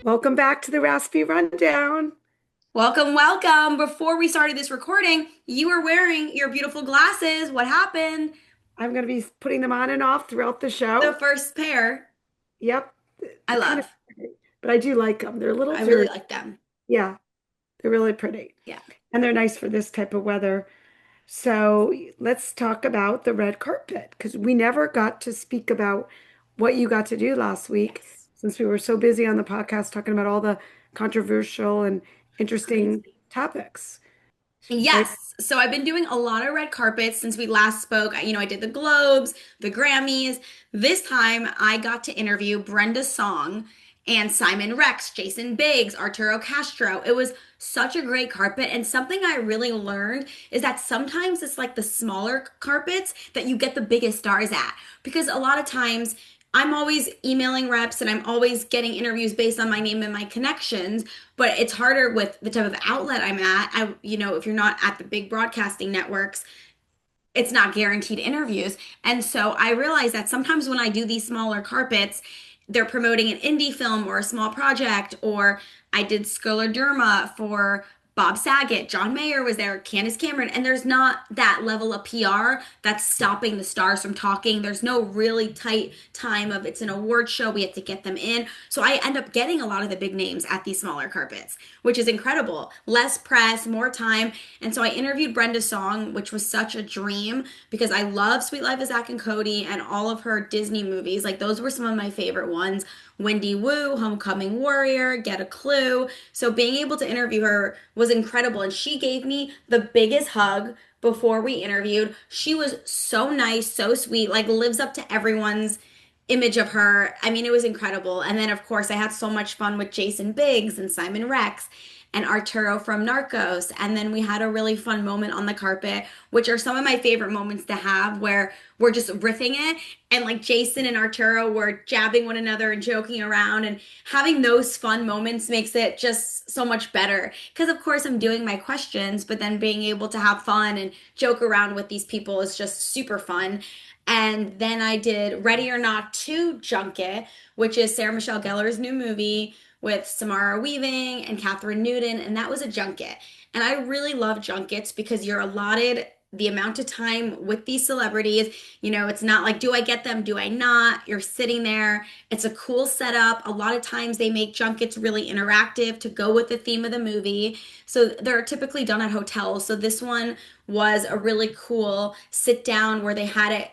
Welcome back to the Raspy Rundown. Welcome, welcome. Before we started this recording, you were wearing your beautiful glasses. What happened? I'm going to be putting them on and off throughout the The show. first pair. Yep, I they're kind of love. pretty, but I do like them. They're a little I really dirty. like them. Yeah, they're really pretty. Yeah. And they're nice for this type of weather. So let's talk about the red carpet because we never got to speak about what you got to do last week Yes. since we were so busy on the podcast talking about all the controversial and interesting Crazy. topics, right? Yes. So I've been doing a lot of red carpets since we last spoke. I did the Globes, the Grammys. This time I got to interview Brenda Song and Simon Rex, Jason Biggs, Arturo Castro. It was such a great carpet. And something I really learned is that sometimes it's like the smaller carpets that you get the biggest stars at. Because a lot of times I'm always emailing reps and I'm always getting interviews based on my name and my connections, but it's harder with the type of outlet I'm at. If you're not at the big broadcasting networks, it's not guaranteed interviews. And so I realize that sometimes when I do these smaller carpets, they're promoting an indie film or a small project, or I did Scleroderma for Bob Saget, John Mayer was there, Candace Cameron, and there's not that level of PR that's stopping the stars from talking. There's no really tight time of it's an award show, we have to get them in. So I end up getting a lot of the big names at these smaller carpets, which is incredible. Less press, more time. And so I interviewed Brenda Song, which was such a dream because I love Sweet Life of Zack and Cody and all of her Disney movies. Like those were some of my favorite ones. Wendy Wu, Homecoming Warrior, Get a Clue. So being able to interview her was incredible. And she gave me the biggest hug before we interviewed. She was so nice, so sweet, like lives up to everyone's image of her. I mean, it was incredible. And then, of course, I had so much fun with Jason Biggs and Simon Rex and Arturo from Narcos. And then we had a really fun moment on the carpet, which are some of my favorite moments to have where we're just riffing it. And like Jason and Arturo were jabbing one another and joking around. And having those fun moments makes it just so much better. Because, of course, I'm doing my questions, but then being able to have fun and joke around with these people is just super fun. And then I did Ready or Not 2 Junket, which is Sarah Michelle Gellar's new movie with Samara Weaving and Catherine Newton, and that was a junket. And I really love junkets because you're allotted the amount of time with these celebrities. It's not like, do I get them? Do I not? You're sitting there. It's a cool setup. A lot of times they make junkets really interactive to go with the theme of the movie. So they're typically done at hotels. So this one was a really cool sit down where they had it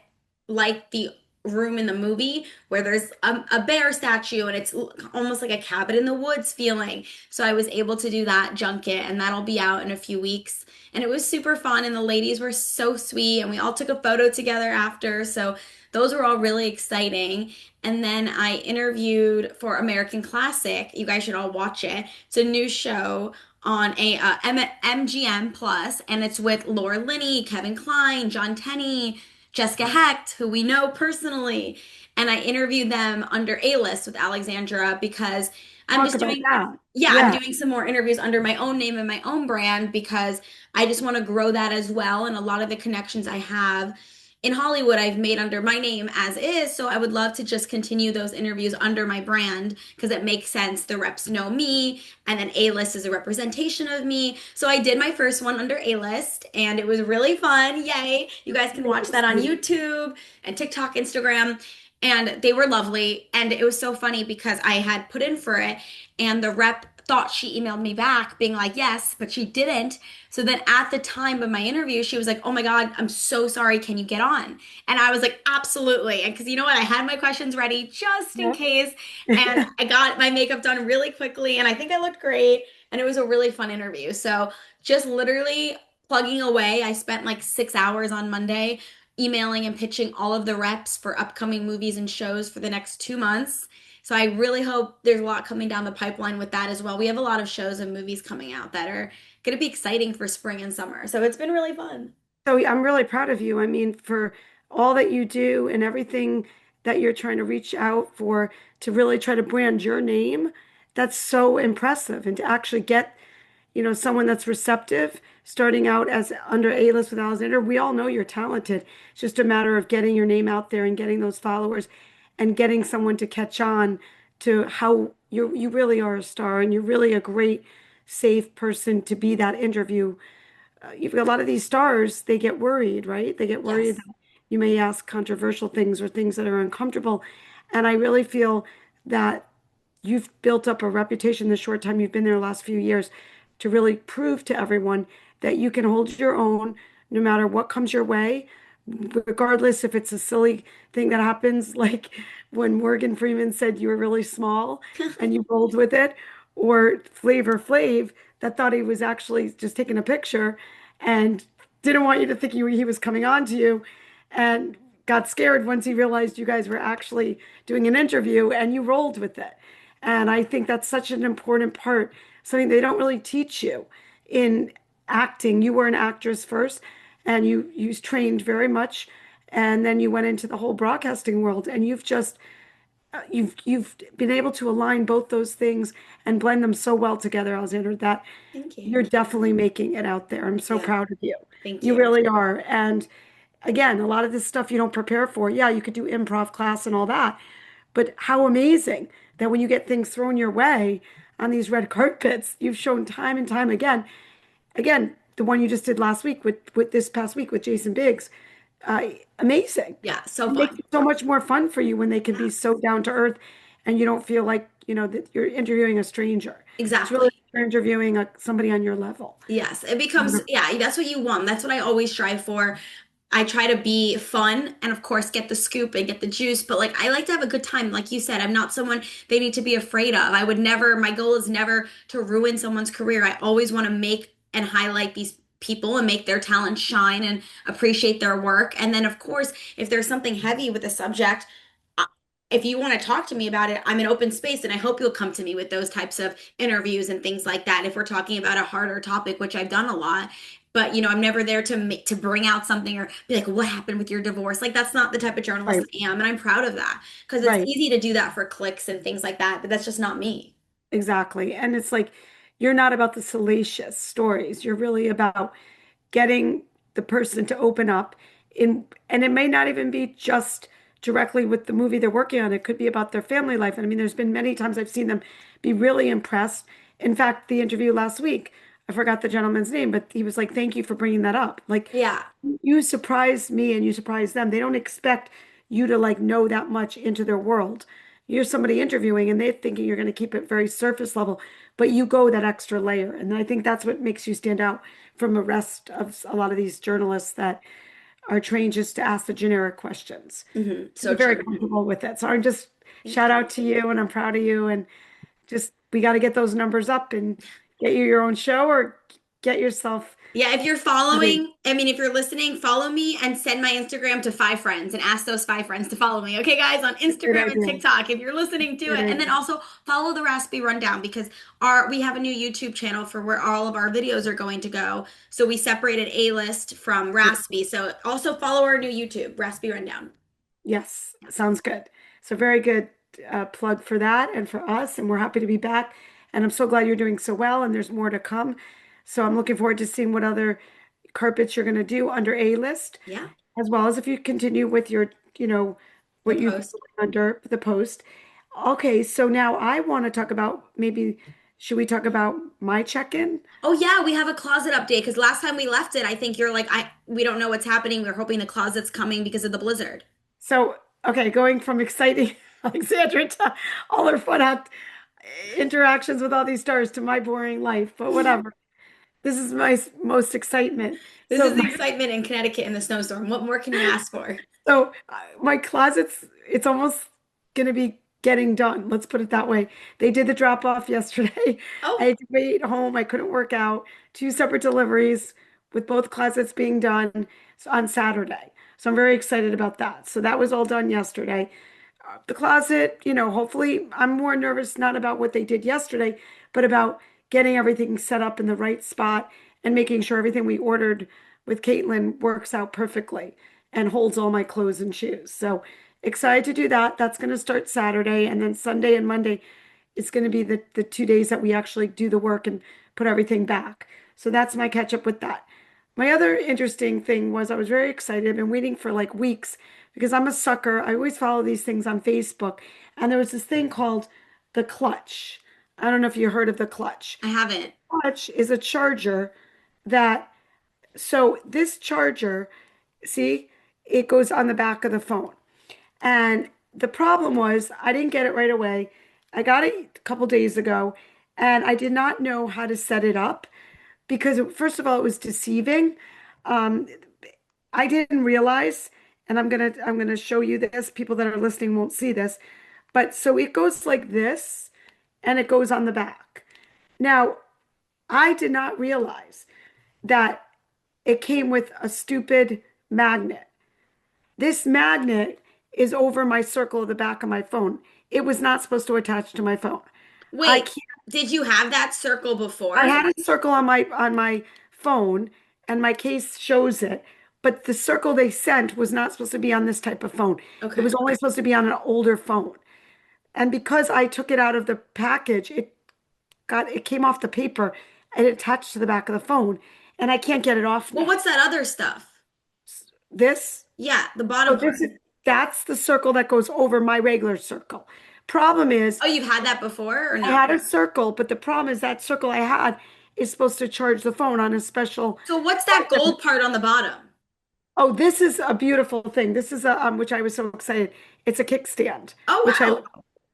like the room in the movie where there's a bear statue and it's almost like a cabin in the woods feeling. So I was able to do that junket and that'll be out in a few weeks. And it was super fun and the ladies were so sweet and we all took a photo together after. So those were all really exciting. And then I interviewed for American Classic. You guys should all watch it. It's a new show on MGM Plus, and it's with Laura Linney, Kevin Kline, John Tenney, Jessica Hecht, who we know personally. And I interviewed them under A-List with Alexandra because I'm Talk just about doing, that. yeah, I'm Yeah. doing some more interviews under my own name and my own brand because I just want to grow that as well. And a lot of the connections I have in Hollywood, I've made under my name as is. So I would love to just continue those interviews under my brand because it makes sense. The reps know me, and then A List is a representation of me. So I did my first one under A List, and it was really fun. Yay! You guys can watch that on YouTube and TikTok, Instagram. And they were lovely. And it was so funny because I had put in for it, and the rep thought she emailed me back being like, yes, but she didn't. So then at the time of my interview, she was like, oh my God, I'm so sorry. Can you get on? And I was like, absolutely. And because you know what? I had my questions ready just in Yeah. case. And I got my makeup done really quickly. And I think I looked great. And it was a really fun interview. So just literally plugging away. I spent like 6 hours on Monday emailing and pitching all of the reps for upcoming movies and shows for the next 2 months. So I really hope there's a lot coming down the pipeline with that as well. We have a lot of shows and movies coming out that are going to be exciting for spring and summer. So it's been really fun. So I'm really proud of you. I mean, for all that you do and everything that you're trying to reach out for to really try to brand your name, that's so impressive. And to actually get, someone that's receptive, starting out as under A-list with Alexander, we all know you're talented. It's just a matter of getting your name out there and getting those followers and getting someone to catch on to how you really are a star, and you're really a great, safe person to be that interview. You've got a lot of these stars, they get worried, right? They get worried Yes. that you may ask controversial things or things that are uncomfortable. And I really feel that you've built up a reputation the short time you've been there, the last few years, to really prove to everyone that you can hold your own no matter what comes your way, regardless if it's a silly thing that happens, like when Morgan Freeman said you were really small and you rolled with it, or Flavor Flav that thought he was actually just taking a picture and didn't want you to think he was coming on to you and got scared once he realized you guys were actually doing an interview and you rolled with it. And I think that's such an important part, something they don't really teach you in acting. You were an actress first and you trained very much and then you went into the whole broadcasting world and you've just you've been able to align both those things and blend them so well together, Alexandra, that Thank you. you're definitely making it out there. I'm so Yeah. proud of you. Thank You you. really are. And again, a lot of this stuff you don't prepare for. Yeah, you could do improv class and all that, but how amazing that when you get things thrown your way on these red carpets, you've shown time and time again. Again, the one you just did last week with this past week with Jason Biggs, amazing. Yeah, so It makes fun. it so much more fun for you when they can Yeah, be so down to earth and you don't feel like, that you're interviewing a stranger. It's really exactly. like you're interviewing somebody on your level. Yes, it becomes, yeah, that's what you want. That's what I always strive for. I try to be fun and, of course, get the scoop and get the juice, but like I like to have a good time. Like you said, I'm not someone they need to be afraid of. I would never, my goal is never to ruin someone's career. I always want to make and highlight these people and make their talent shine and appreciate their work. And then, of course, if there's something heavy with the subject, uh, if you want to talk to me about it, I'm an open space and I hope you'll come to me with those types of interviews and things like that. If we're talking about a harder topic, which I've done a lot, but I'm never there to bring out something or be like, what happened with your divorce? Like that's not the type of journalist Right, I am, and I'm proud of that because it's right. easy to do that for clicks and things like that, but that's just not me. Exactly. And it's like you're not about the salacious stories. You're really about getting the person to open up and it may not even be just directly with the movie they're working on. It could be about their family life. And I mean, there's been many times I've seen them be really impressed. In fact, the interview last week, I forgot the gentleman's name, but he was like, "Thank you for bringing that up." Like, Yeah. you surprised me and you surprised them. They don't expect you to like know that much into their world. You're somebody interviewing and they're thinking you're going to keep it very surface level, but you go that extra layer. And I think that's what makes you stand out from the rest of a lot of these journalists that are trained just to ask the generic questions. So You're very true. comfortable with it. So I'm just Thank shout you. out to you and I'm proud of you. And just we got to get those numbers up and get you your own show or get yourself. Yeah, if you're I mean, following, I mean, if you're listening, follow me and send my Instagram to 5 friends and ask those 5 friends to follow me. Okay, guys, on great Instagram and idea. TikTok, if you're listening to Great it. And idea. then also follow the Raspy Rundown because we have a new YouTube channel for where all of our videos are going to go. So we separated A-list from Raspy. So also follow our new YouTube, Raspy Rundown. Yes, sounds good. So very good plug for that and for us. And we're happy to be back. And I'm so glad you're doing so well and there's more to come. So I'm looking forward to seeing what other carpets you're going to do under A list, Yeah, as well as if you continue with your, the what you've been post. doing under the post. Okay, so now I want to talk about maybe, should we talk about my check-in? Oh yeah, we have a closet update because last time we left it, I think you're like, we don't know what's happening. We're hoping the closet's coming because of the blizzard. So, okay, going from exciting Alexandra to all her fun act interactions with all these stars to my boring life, but whatever. This is my most excitement. This So is the excitement in Connecticut in the snowstorm. What more can you ask for? my closet's it's almost gonna be getting done. Let's put it that way. They did the drop off yesterday. I Oh, had to wait home. I couldn't work out. Two separate deliveries with both closets being done on Saturday. So I'm very excited about that. So that was all done yesterday. The closet, hopefully I'm more nervous not about what they did yesterday, but about getting everything set up in the right spot and making sure everything we ordered with Caitlin works out perfectly and holds all my clothes and shoes. So excited to do that. That's going to start Saturday, and then Sunday and Monday it's going to be the 2 days that we actually do the work and put everything back. So that's my catch up with that. My other interesting thing was I was very excited. I've been waiting for like weeks because I'm a sucker. I always follow these things on Facebook. And there was this thing called the clutch. I don't know if you heard of the clutch. I haven't. Clutch is a charger that, so this charger, see, it goes on the back of the phone. And the problem was I didn't get it right away. I got it a couple days ago and I did not know how to set it up because first of all, it was deceiving. Um, I didn't realize, and I'm gonna show you this. People that are listening won't see this, but so it goes like this and it goes on the back. Now, I did not realize that it came with a stupid magnet. This magnet is over my circle of the back of my phone. It was not supposed to attach to my phone. I Wait, can't, did you have that circle I before? had a circle on my phone and my case shows it, but the circle they sent was not supposed to be on this type of phone. It Okay. was only supposed to be on an older phone. And because I took it out of the package, it came off the paper and it attached to the back of the phone, and I can't get it off Well, now. what's that other stuff? This Yeah, the So bottom this part. is that's the circle that goes over my regular circle. Problem is, Oh, you've had that before or I no? had a circle, but the problem is that circle I had is supposed to charge the phone on a special. So what's that gold part on the bottom? Oh, this is a beautiful thing. This is a which I was so excited. It's a kickstand, Oh, which I wow.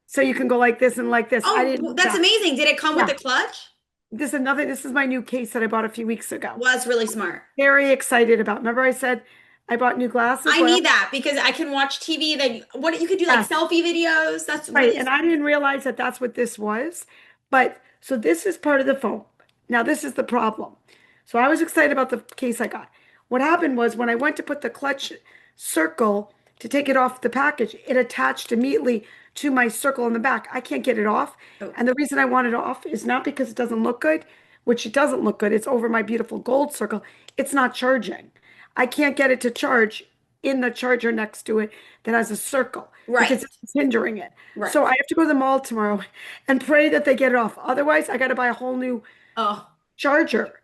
so you can go like this and like this. I Oh, didn't know that's that. amazing. Did it come with Yeah, the clutch? this is my new case that I bought a few weeks ago. Well, that's really smart. Very excited about. Remember I said I bought new glasses? I Well, need that because I can watch TV. Then what you could do like yes. selfie videos. That's Right, really and I didn't realize that that's what this was. But so this is part of the phone. Now this is the problem. So I was excited about the case I got. What happened was when I went to put the clutch circle to take it off the package, it attached immediately to my circle in the back. I can't get it off. oh, And the reason I want it off is not because it doesn't look good, which it doesn't look good. It's over my beautiful gold circle. It's not charging. I can't get it to charge in the charger next to it that has a circle right, because it's hindering it. right. So I have to go to the mall tomorrow and pray that they get it off. Otherwise, I got to buy a whole new Oh, charger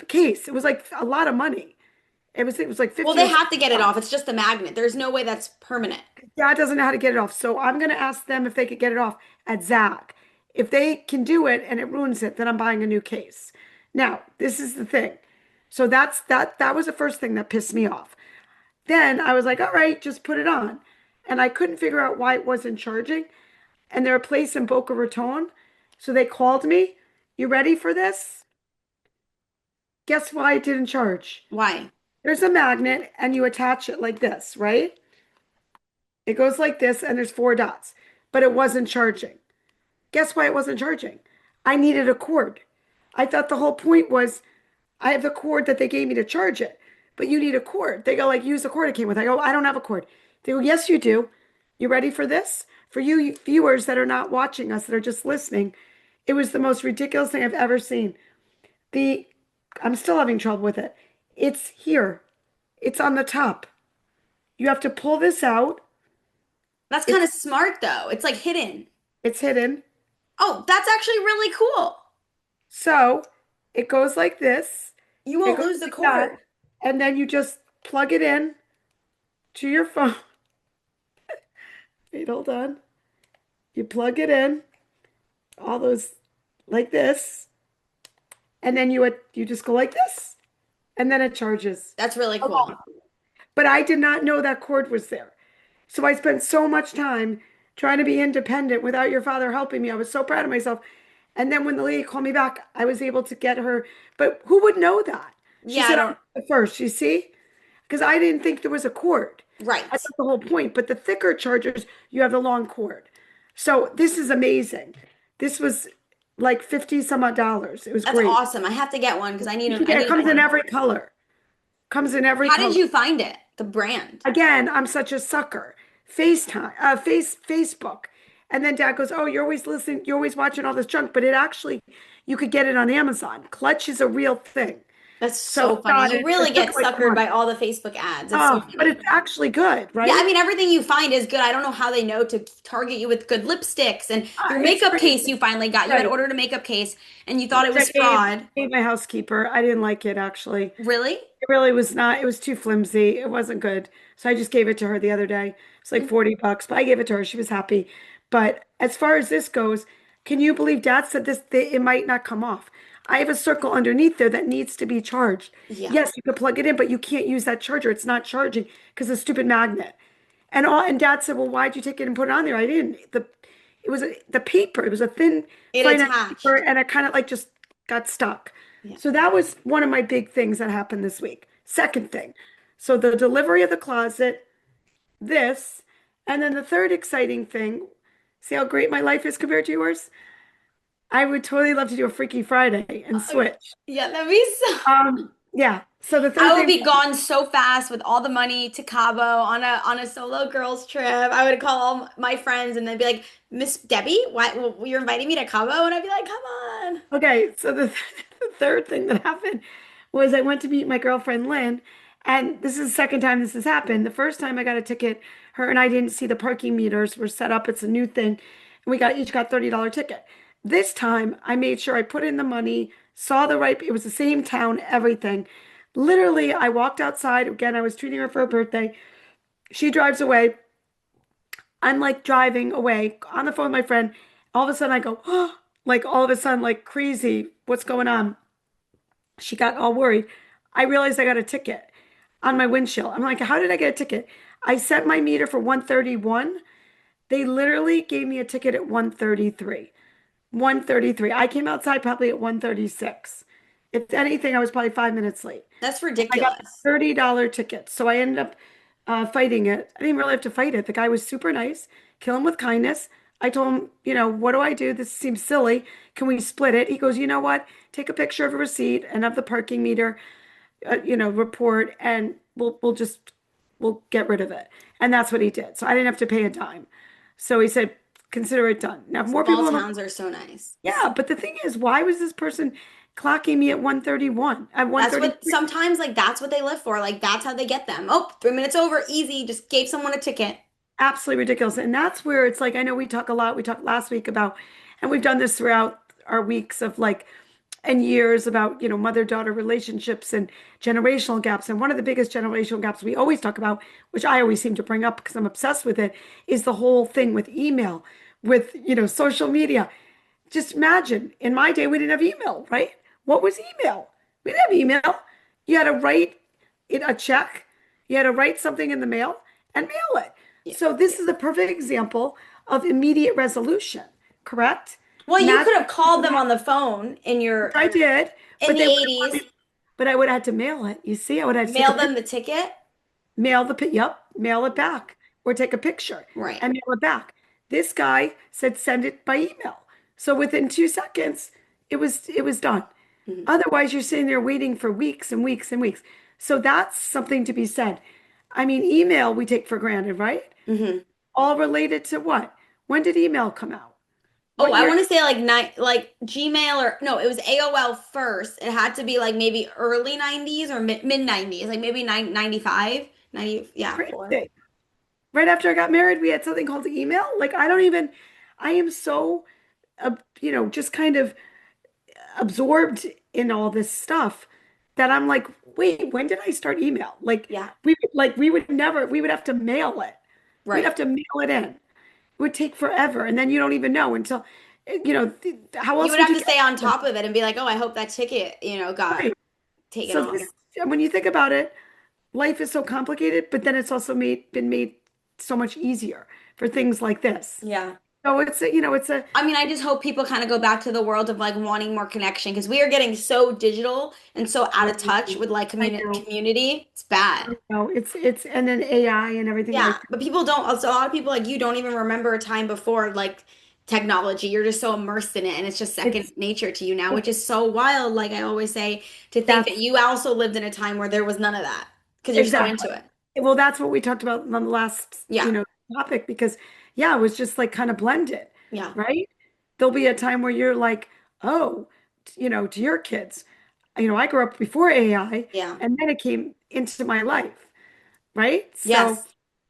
case. It was like a lot of money. It was like well, 50 they or have to get it something. off. It's just the magnet. There's no way that's permanent. Dad doesn't know how to get it off. So I'm going to ask them if they could get it off at Zag. If they can do it and it ruins it, then I'm buying a new case. Now, this is the thing. So that was the first thing that pissed me off. Then I was like, all right, just put it on. And I couldn't figure out why it wasn't charging. And they're a place in Boca Raton. So they called me. You ready for this? Guess why it didn't charge? Why? There's a magnet and you attach it like this, right? It goes like this and there's four dots, but it wasn't charging. Guess why it wasn't charging? I needed a cord. I thought the whole point was I have the cord that they gave me to charge it, but you need a cord. They go like, use the cord it came with. I go, I don't have a cord. They go, yes, you do. You ready for this? For you viewers that are not watching us, that are just listening, it was the most ridiculous thing I've ever seen. The I'm still having trouble with it. It's here. It's on the top. You have to pull this out. That's kind It's of smart though. It's like hidden. it's hidden. Oh, that's actually really cool. So it goes like this. You It won't goes lose the like that. cord. And then you just plug it in to your phone. Wait, hold on. You plug it in, all those like this, and then you just go like this, and then it charges. That's really cool. But I did not know that cord was there. So I spent so much time trying to be independent without your father helping me. I was so proud of myself. And then when the lady called me back, I was able to get her. But who would know that? She Yeah, I said, I'm don't. the first, you see? Because I didn't think there was a cord. Right. That's the whole point. But the thicker chargers, you have the long cord. So this is amazing. This was like 50 some odd dollars. It was That's great. awesome. I have to get one because I need You an, can I get, it need comes in one. every color. Comes in every How did color. you find it? The brand. Again, I'm such a sucker. Facebook. And then dad goes, oh, you're always listening, you're always watching all this junk, but it actually, you could get it on Amazon. Clutch is a real thing. That's So so I funny. got You it. really It took get like a suckered month. by all the Facebook ads. It's so Oh, but funny. it's actually good, Yeah, I right? mean, everything you find is good. I don't know how they know to target you with good lipsticks and your It's makeup great. case you finally got. You had Right. ordered a makeup case and you thought Which it I was fraud. gave my housekeeper. I didn't like it actually. Really? It really was not, it was too flimsy. It wasn't good. So I just gave it to her the other day. It's like 40 bucks, but I gave it to her. She was happy. But as far as this goes, can you believe Dad said it might not come off? I have a circle underneath there that needs to be charged. Yeah. Yes, you could plug it in, but you can't use that charger. It's not charging because of the stupid magnet. And Dad said, "Well, why'd you take it and put it on there?" I didn't. The paper. It was a thin It fine paper, attached. and it kind of like just got stuck. Yeah. So that was one of my big things that happened this week. Second thing, so the delivery of the closet, this, and then the third exciting thing. See how great my life is compared to yours? I would totally love to do a Freaky Friday and Uh, switch. yeah, that'd be so. Yeah. So the third I would thing, be gone so fast with all the money to Cabo on a solo girls trip. I would call all my friends and they'd be like, Miss Debbie, why well, you're inviting me to Cabo? And I'd be like, come on. okay, so the third thing that happened was I went to meet my girlfriend Lynn, and this is the second time this has happened. The first time I got a ticket, her and I didn't see the parking meters were set up. It's a new thing, and we got each got $30 ticket. This time I made sure I put in the money, saw the right, it was the same town, everything. Literally, I walked outside. Again, I was treating her for her birthday. She drives away. I'm like driving away on the phone with my friend. All of a sudden I go, oh, like all of a sudden, like crazy. What's going on? She got all worried. I realized I got a ticket on my windshield. I'm like, how did I get a ticket? I set my meter for 131. They literally gave me a ticket at 133. 133. I came outside probably at 136. If anything, I was probably 5 minutes late. That's I got the ridiculous. $30 ticket. So I ended up fighting it. I didn't really have to fight it. The guy was super nice, kill him with kindness. I told him, what do I do? This seems silly. Can we split it? He goes, you know what? Take a picture of a receipt and of the parking meter, report, and we'll get rid of it. And that's what he did. So I didn't have to pay a dime. So he said, consider it done. Now, if more Small people in the, towns are so nice. yeah, but the thing is, why was this person clocking me at 131, at That's what 133? sometimes like that's what they live for. Like that's how they get them. Oh, 3 minutes over, easy. Just gave someone a ticket. Absolutely ridiculous. And that's where it's like, I know we talk a lot, we talked last week about, and we've done this throughout our weeks of like, and years about, mother-daughter relationships and generational gaps. And one of the biggest generational gaps we always talk about, which I always seem to bring up because I'm obsessed with it, is the whole thing with email, with, social media. Just imagine, in my day, we didn't have email, right? What was email? We didn't have email. You had to write it a check. You had to write something in the mail and mail it. Yeah. So this is a perfect example of immediate resolution, correct? Well, you Magic, could have called them on the phone in your I did, in but the they would have wanted 80s, me, but I would have had to mail it. You see, I would have to take a mail them picture, the ticket. mail it back, or take a picture Right. and mail it back. This guy said send it by email. So within 2 seconds, it was done. Mhm. Otherwise, you're sitting there waiting for weeks and weeks and weeks. So that's something to be said. I mean, email we take for granted, right? Mhm. All related to what? When did email come out? Oh, What I year? want to say like Gmail or no, it was AOL first. It had to be like maybe early 90s or mid 90s, like maybe 95, 90, yeah, four. Crazy. Right after I got married, we had something called email. Like I am so, just kind of absorbed in all this stuff that I'm like, wait, when did I start email? Yeah, We would have to mail it. We'd right. have to mail it in. It would take forever. And then you don't even know until, how You else would would have you to get stay on it? top of it and be like, "Oh, I hope that ticket, got Right. taken So off." this, and when you think about it, life is so complicated, but then it's also been made so much easier for things like this. Yeah. So it's a, I mean, I just hope people kind of go back to the world of like wanting more connection because we are getting so digital and so out of touch with like I know, community. It's bad. and then AI and everything Yeah, like that. but people don't, also a lot of people like you don't even remember a time before like technology. You're just so immersed in it and it's just second It's, nature to you now, it's which is so wild. Like I always say, to think that that's you also lived in a time where there was none of that because you're so exactly. into it. Well, that's what we talked about on the last, Yeah. topic because yeah, it was just like kind of blended, Yeah. right? There'll be a time where you're like, oh, to your kids, I grew up before AI Yeah. and then it came into my life, right? So Yes.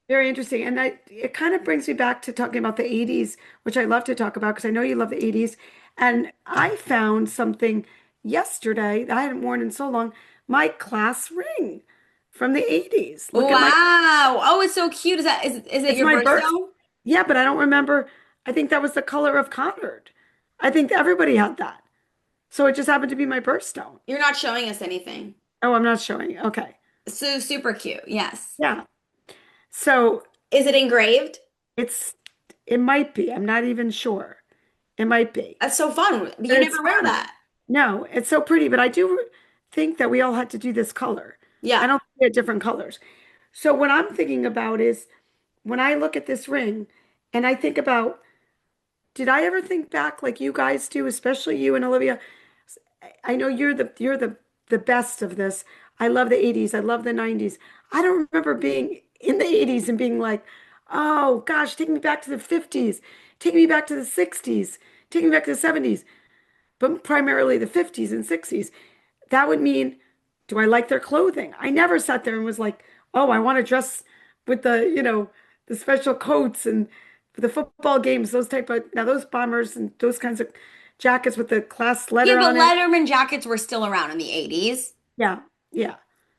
very interesting. And it kind of brings me back to talking about the 80s, which I love to talk about because I know you love the 80s. And I found something yesterday that I hadn't worn in so long, my class ring from the 80s. Look at my, Wow. Oh, it's so cute. Is it it's your my birth. birthstone? Yeah, but I don't remember. I think that was the color of Conard. I think everybody had that. So it just happened to be my birthstone. You're not showing us anything. Oh, I'm not showing. Okay. So super cute. Yes. Yeah. So Is it engraved? it's, it might be. I'm not even sure. It might be. That's so fun. But You it's never wear fun. that. No, it's so pretty. But I do think that we all had to do this color. I Yeah. don't think we had different colors. So what I'm thinking about is when I look at this ring and I think about, did I ever think back like you guys do, especially you and Olivia? I know you're the best of this. I love the 80s. I love the 90s. I don't remember being in the 80s and being like, "Oh gosh, take me back to the 50s. Take me back to the 60s. Take me back to the 70s." But primarily the 50s and 60s. That would mean, do I like their clothing? I never sat there and was like, "Oh, I want to dress with the special coats and the football games, those type of now those bombers and those kinds of jackets with the class Yeah, letter but on it." Letterman jackets were still around in the 80s. Yeah, yeah,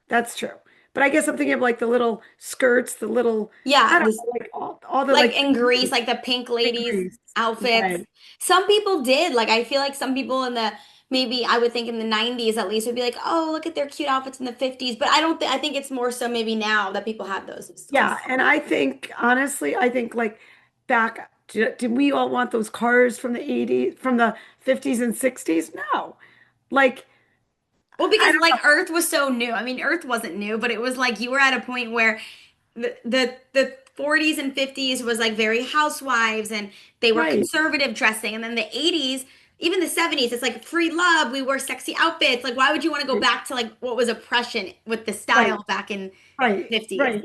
that's true. But I guess I'm thinking of like the little skirts, the little, I Yeah, don't this know, like all the like like in Greece, like the pink ladies degrees. outfits. Right. Some people did. Like I feel like some people in the maybe I would think in the 90s at least would be like, "Oh, look at their cute outfits in the 50s." But I don't think I think it's more so maybe now that people have those still. Yeah, and I think honestly, I think like back, did we all want those cars from the 80s, from the 50s and 60s? No. Like, Well, I because don't know. like Earth was so new. I mean, Earth wasn't new, but it was like you were at a point where the 40s and 50s was like very housewives and they were Right, conservative dressing. And then the 80s, even the 70s, it's like free love. We wore sexy outfits. Like, why would you want to go right, back to like what was oppression with the right, style back in right, 50s? right.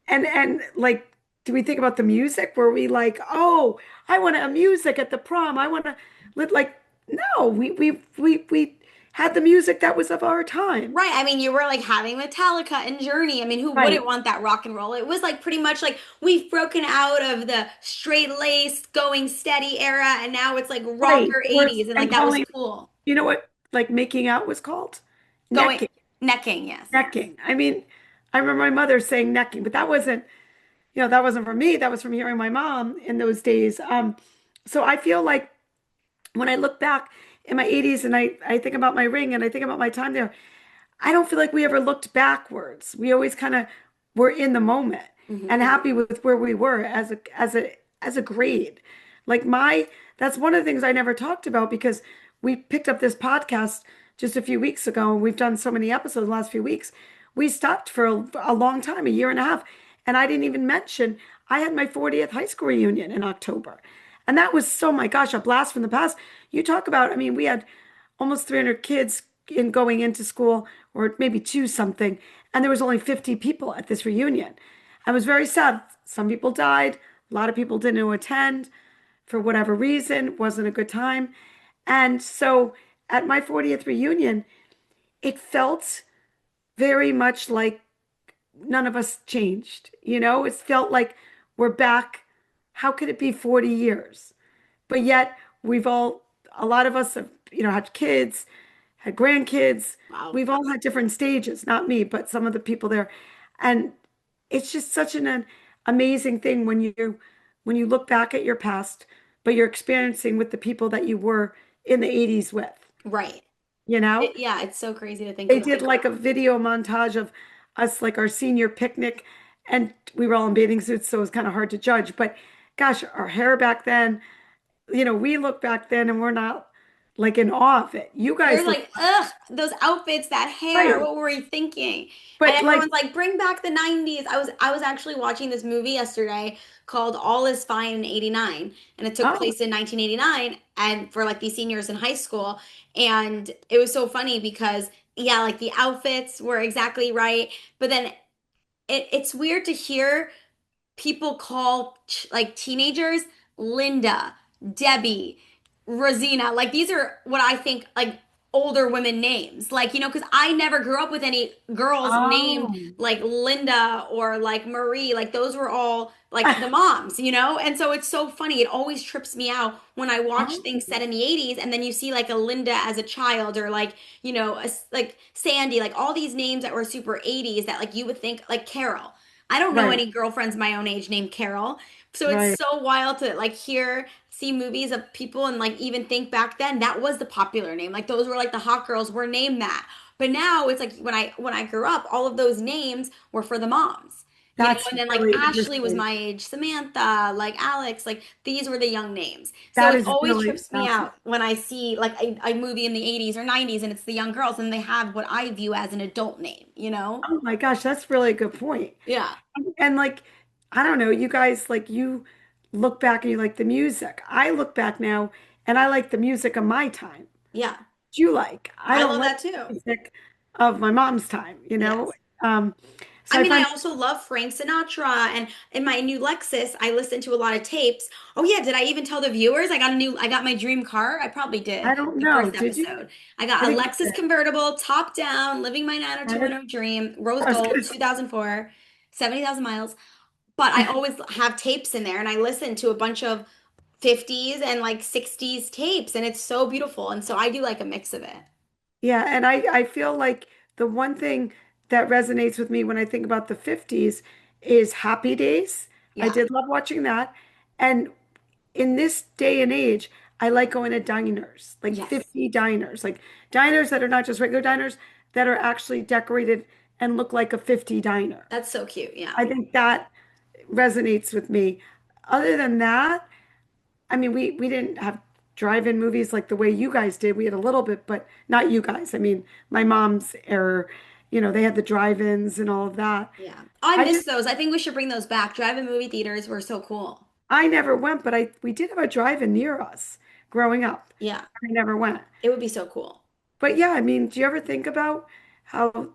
And like, do we think about the music? Were we like, oh, I want a music at the prom. I want to like, no, we had the music that was of our time. Right. I mean, you were like having Metallica and Journey. I mean, who wouldn't Right, want that rock and roll? It was like pretty much like we've broken out of the straight laced, going steady era, and now it's like right. rocker Or 80s, and like and that was calling, cool. you know what, like making out was called? Going Necking. necking, yes. Necking. I mean, I remember my mother saying necking, but that wasn't, that wasn't from me. That was from hearing my mom in those days. So I feel like when I look back in my 80s and I think about my ring and I think about my time there, I don't feel like we ever looked backwards. We always kind of were in the moment and Hmm. happy with where we were as a grade. Like that's one of the things I never talked about because we picked up this podcast just a few weeks ago and we've done so many episodes the last few weeks. We stopped for a long time, a year and a half, and I didn't even mention I had my 40th high school reunion in October. And that was so, my gosh, a blast from the past. You talk about, I mean, we had almost 300 kids in going into school, or maybe two something, and there was only 50 people at this reunion. I was very sad. Some people died. A lot of people didn't attend for whatever reason. It wasn't a good time. And so at my 40th reunion, it felt very much like none of us changed. It felt like we're back. How could it be 40 years? But yet a lot of us have, had kids, had grandkids. Wow. We've all had different stages, not me, but some of the people there. And it's just such an amazing thing when you look back at your past, but you're experiencing with the people that you were in the 80s with, Right. you know? Yeah, it's so crazy to think They about. did like a video montage of us, like our senior picnic, and we were all in bathing suits, so it was kind of hard to judge. But gosh, our hair back then, we look back then and we're not like in awe of it. You You're guys look like, ugh, those outfits, that hair, right. what were we thinking? And But like, everyone's like, bring back the 90s. I was actually watching this movie yesterday called All Is Fine in 89, and it took oh, place in 1989 and for like these seniors in high school. And it was so funny because yeah, like the outfits were exactly right, but then it's weird to hear people call like teenagers Linda, Debbie, Rosina. Like these are what I think like older women names. Like, because I never grew up with any girls named oh, like Linda or like Marie. Like those were all like the moms. And so it's so funny. It always trips me out when I watch oh, things set in the 80s and then you see like a Linda as a child or like, like Sandy, like all these names that were super 80s that like you would think like Carol. I don't know Right, any girlfriends my own age named Carol. So it's right. so wild to like see movies of people and like even think back then that was the popular name. Like those were like the hot girls were named that. But now it's like when I grew up, all of those names were for the moms. That's And then like really Ashley was interesting. my age, Samantha, like Alex, like these were the young names. So That it is always really trips me out fascinating. when I see like a movie in the 80s or 90s and it's the young girls and they have what I view as an adult name, you know? Oh my gosh, that's really a good point. Yeah. And like, I don't know, you guys like you look back and you like the music. I look back now and I like the music of my time. Yeah. Do you like? I I don't love like that too. the music of my mom's time, you know? Yes. Um, I so I mean, I find, also love Frank Sinatra, and in my new Lexus, I listen to a lot of tapes. Oh yeah, did I even tell the viewers I got my dream car? I probably did I don't the know. first Did you? episode. I got I a think you Lexus did. convertible, top down, living my I 90210 dream, rose was gold, gonna say, 2004, 70,000 miles. But I always have tapes in there, and I listen to a bunch of 50s and like 60s tapes, and it's so beautiful. And so I do like a mix of it. yeah, and I feel like the one thing that resonates with me when I think about the 50s is Happy Days. I Yeah. did love watching that. And in this day and age, I like going to diners, like Yes. 50 diners, like diners that are not just regular diners, that are actually decorated and look like a 50 diner. That's so cute. Yeah. I think that resonates with me. Other than that, I mean, we didn't have drive-in movies like the way you guys did. We had a little bit, but not you guys. I mean, my mom's era, they had the drive-ins and all of that. Yeah. I I miss just those. I think we should bring those back. Drive-in movie theaters were so cool. I never went, but I we did have a drive-in near us growing up. Yeah. I never went. It would be so cool. But yeah, I mean, do you ever think about how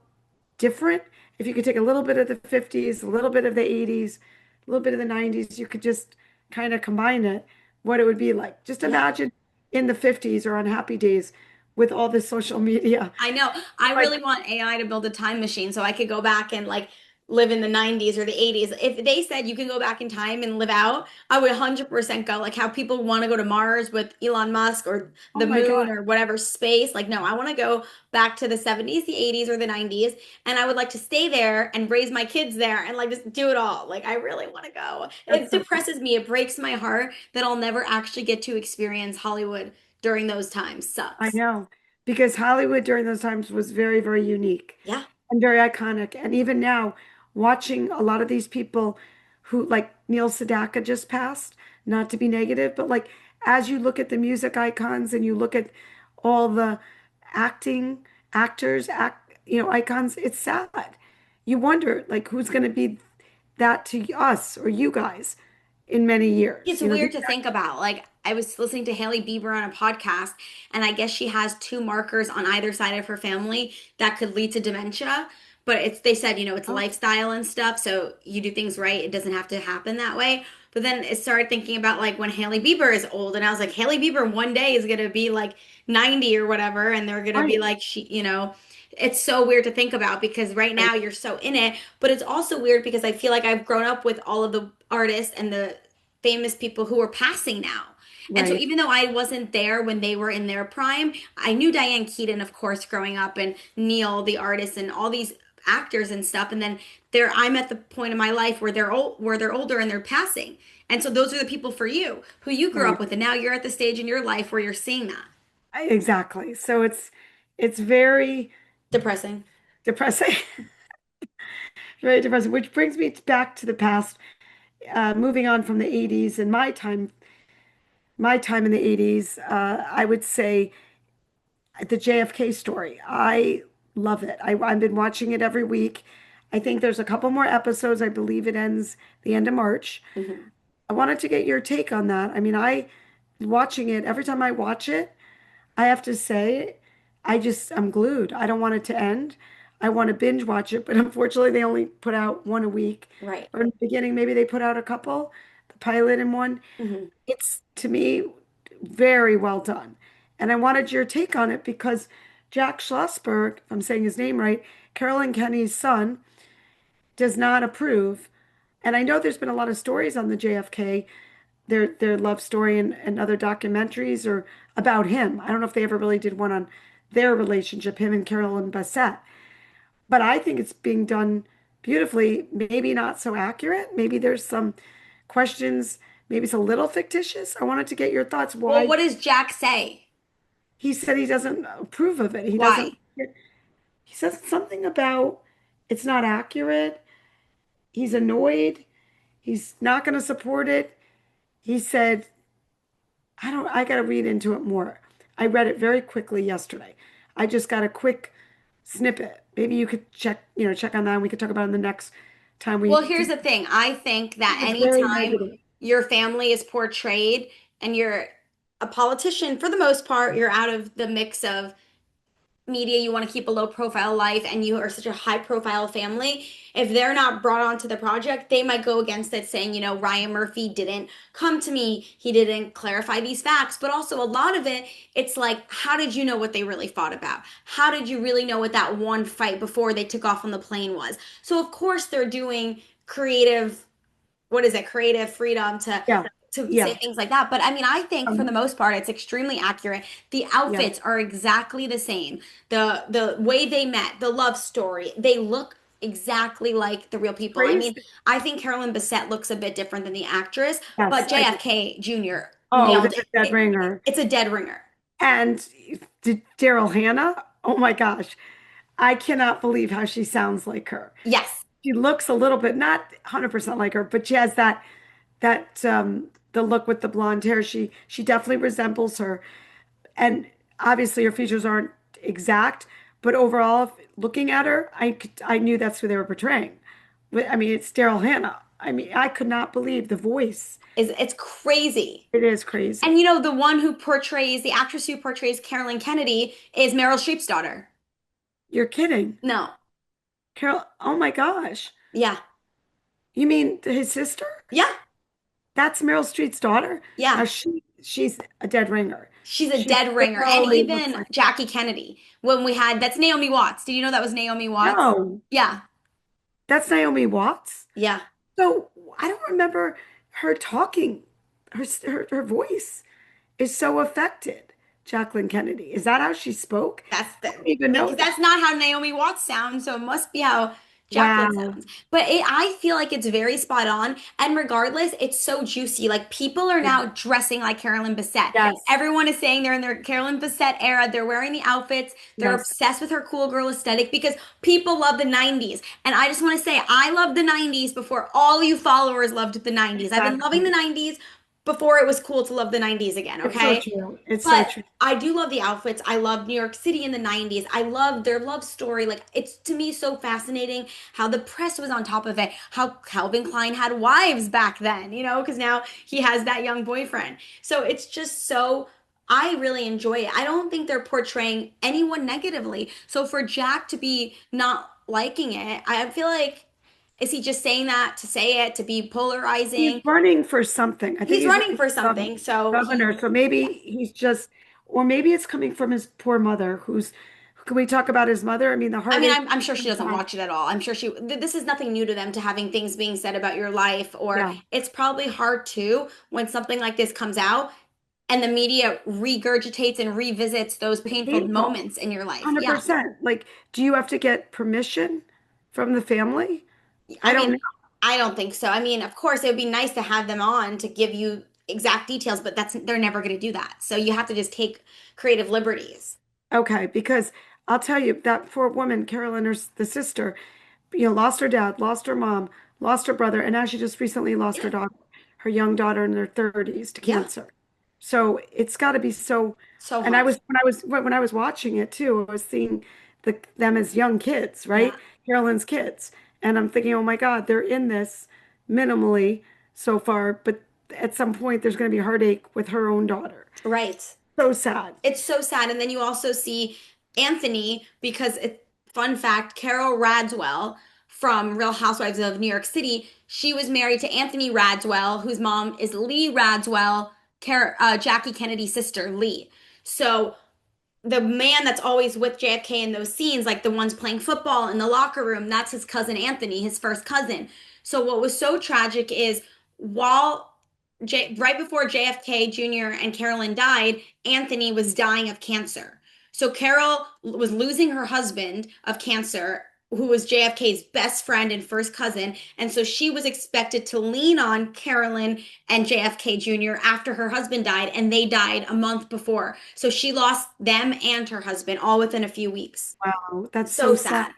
different if you could take a little bit of the 50s, a little bit of the 80s, a little bit of the 90s, you could just kind of combine it, what it would be like. Just Yeah. imagine in the 50s or on Happy Days with all this social media. I know. I Like, really want AI to build a time machine so I could go back and like live in the 90s or the 80s. If they said you can go back in time and live out, I would 100% go. Like how people want to go to Mars with Elon Musk or oh the my God, moon or whatever space. Like, no, I want to go back to the 70s, the 80s, or the 90s. And I would like to stay there and raise my kids there and like just do it all. Like, I really want to go. that's It so cool. depresses me. It breaks my heart that I'll never actually get to experience Hollywood during those times. I Sucks. know. Because Hollywood during those times was very, very unique Yeah. and very iconic. And even now, watching a lot of these people who, like Neil Sedaka just passed, not to be negative, but like as you look at the music icons and you look at all the acting actors, icons, it's sad. You wonder, like, who's going to be that to us or you guys in many It's years? weird to think about. Like, I was listening to Haley Bieber on a podcast, and I guess she has two markers on either side of her family that could lead to dementia. But they said, it's Oh, lifestyle and stuff. So you do things right, it doesn't have to happen that way. But then it started thinking about like when Haley Bieber is old, and I was like, Haley Bieber one day is gonna be like 90 or whatever, and they're gonna be right, like it's so weird to think about because right right, now you're so in it, but it's also weird because I feel like I've grown up with all of the artists and the famous people who are passing now. And so right, even though I wasn't there when they were in their prime, I knew Diane Keaton, of course, growing up, and Neil, the artist, and all these actors and stuff. And then I'm at the point in my life where they're older and they're passing. And so those are the people for you who you grew up right. with, and now you're at the stage in your life where you're seeing that. Exactly. So it's very Depressing. depressing, very depressing, which brings me back to the past, moving on from the 80s and my time in the 80s, I would say the JFK story. I love it. I've been watching it every week. I think there's a couple more episodes. I believe it ends the end of March. Hmm. I wanted to get your take on that. I mean, watching it, every time I watch it, I have to say, I'm glued. I don't want it to end. I want to binge watch it, but unfortunately, they only put out one a week. Right. Or in the beginning, maybe they put out a couple, the pilot and one. Hmm. It's to me very well done. And I wanted your take on it because Jack Schlossberg, if I'm saying his name right, Carolyn Kenny's son, does not approve. And I know there's been a lot of stories on the JFK, their love story and other documentaries or about him. I don't know if they ever really did one on their relationship, him and Carolyn Bassett. But I think it's being done. beautifully, maybe not so accurate. Maybe there's some questions, maybe it's a little fictitious. I wanted to get your thoughts. Well, Why what does Jack say? he said he doesn't approve of it. He doesn't, Why? he says something about it's not accurate. He's annoyed. He's not going to support it. He said, I got to read into it more. I read it very quickly yesterday. I just got a quick snippet. Maybe you could check on that and we could talk about it the next time we Well, here's do. the thing. I think It that was very anytime negative. your family is portrayed and you're a politician, for the most part, you're out of the mix of media, you want to keep a low profile life, and you are such a high profile family, if they're not brought onto the project, they might go against it saying, Ryan Murphy didn't come to me, he didn't clarify these facts. But also a lot of it, it's like, how did you know what they really fought about? How did you really know what that one fight before they took off on the plane was? So of course they're doing creative, what is it, creative freedom Yeah. to say Yeah. things like that. But I mean, I think for the Um, most part, it's extremely accurate. The yeah. outfits are exactly the same. The way they met, the love story, they look exactly like the real people. I mean, Crazy. I think Carolyn Bessette looks a bit different than the actress, Yes, but I do. JFK Jr. Oh, nailed that's a it. dead ringer. It's a dead ringer. And Daryl Hannah, oh my gosh, I cannot believe how she sounds like her. Yes. She looks a little bit, not 100% like her, but she has that the look with the blonde hair. She definitely resembles her. And obviously her features aren't exact, but overall, looking at her, I knew that's who they were portraying. But I mean, it's Daryl Hannah. I mean, I could not believe the voice. It's crazy. It is And crazy. the one who portrays the actress who portrays Carolyn Kennedy is Meryl Streep's daughter. You're kidding. No. Carol, oh my gosh. Yeah. You mean his sister? Yeah. That's Meryl Streep's daughter? Now Yeah. she's a dead ringer. She's a She dead ringer. And literally looks even like Jackie Kennedy, when we had, that's Naomi Watts. Did you know that was Naomi Watts? no, Yeah. that's Naomi Watts. Yeah. So I don't remember her talking. Her voice is so affected. Jacqueline Kennedy. Is that how she spoke? That's I the, don't even know because that's that. not how Naomi Watts sounds. So it must be how Jacqueline Wow. sounds. But I feel like it's very spot on. And regardless, it's so juicy. Like people are Yeah. now dressing like Carolyn Bessette. Yes. Everyone is saying they're in their Carolyn Bessette era. They're wearing the outfits. They're Yes. obsessed with her cool girl aesthetic because people love the 90s. And I just want to say, I love the 90s before all you followers loved the 90s. I've been loving the Exactly. 90s before it was cool to love the 90s again, It's so okay? true. It's so But true. I do love the outfits. I love New York City in the 90s. I love their love story. Like, it's to me so fascinating how the press was on top of it, how Calvin Klein had wives back then, because now he has that young boyfriend. So it's just so, I really enjoy it. I don't think they're portraying anyone negatively. So for Jack to be not liking it, I feel like, is he just saying that to say it, to be He's polarizing? running for something. I think He's he's running running for for something. So governor. So maybe he's just, or maybe it's coming from his poor mother, who's, can we talk about his mother? I mean, the I mean, heartache. I'm sure she doesn't watch it at all. I'm sure this is nothing new to them to having things being said about your life, or Yeah, it's probably hard too when something like this comes out and the media regurgitates and revisits those it's painful painful. moments in your life. Yeah. 100%. Like, do you have to get permission from the family? I I don't mean, know. I don't think so. I mean, of course, it would be nice to have them on to give you exact details, but they're never going to do that. So you have to just take creative liberties. Okay, because I'll tell you that poor woman, Carolyn, the sister, lost her dad, lost her mom, lost her brother, and now she just recently lost her Yeah. daughter, her young daughter in their 30s to Yeah. cancer. So it's got to be so. So And I hard. was when I was watching it too, I was seeing them as young kids, Yeah. right? Carolyn's kids, and I'm thinking, oh my God, they're in this minimally so far, but at some point there's going to be heartache with her own daughter. Right. So sad. It's so sad. And then you also see Anthony, because fun fact, Carol Radswell from Real Housewives of New York City, she was married to Anthony Radswell, whose mom is Lee Radswell, Jackie Kennedy's sister, Lee. So the man that's always with JFK in those scenes, like the ones playing football in the locker room, that's his cousin Anthony, his first cousin. So what was so tragic is while right before JFK Jr. and Carolyn died, Anthony was dying of cancer. So Carol was losing her husband of cancer who was JFK's best friend and first cousin. And so she was expected to lean on Carolyn and JFK Jr. after her husband died, and they died a month before. So she lost them and her husband all within a few weeks. Wow, that's So so sad. sad.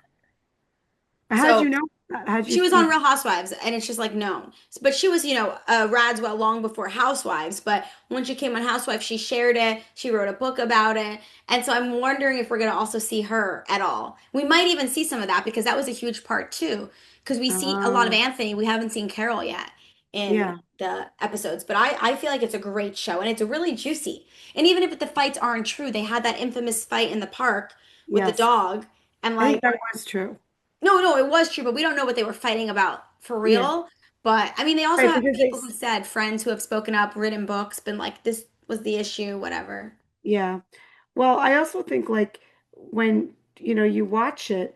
How'd So you know that? How'd she you was on you Real Housewives, and it's just like no. But she was, Radswell long before Housewives. But when she came on Housewives, she shared it. She wrote a book about it, and so I'm wondering if we're gonna also see her at all. We might even see some of that because that was a huge part too. Because we see a lot of Oh, Anthony, we haven't seen Carol yet in yeah, the episodes. But I feel like it's a great show, and it's really juicy. And even if the fights aren't true, they had that infamous fight in the park with the yes. dog, and I think like that was true. no, no, it was true, but we don't know what they were fighting about for Yeah. real. But I mean, they also Right, have because people who said, friends who have spoken up, written books, been like, this was the issue, whatever. yeah. Well, I also think like when, you watch it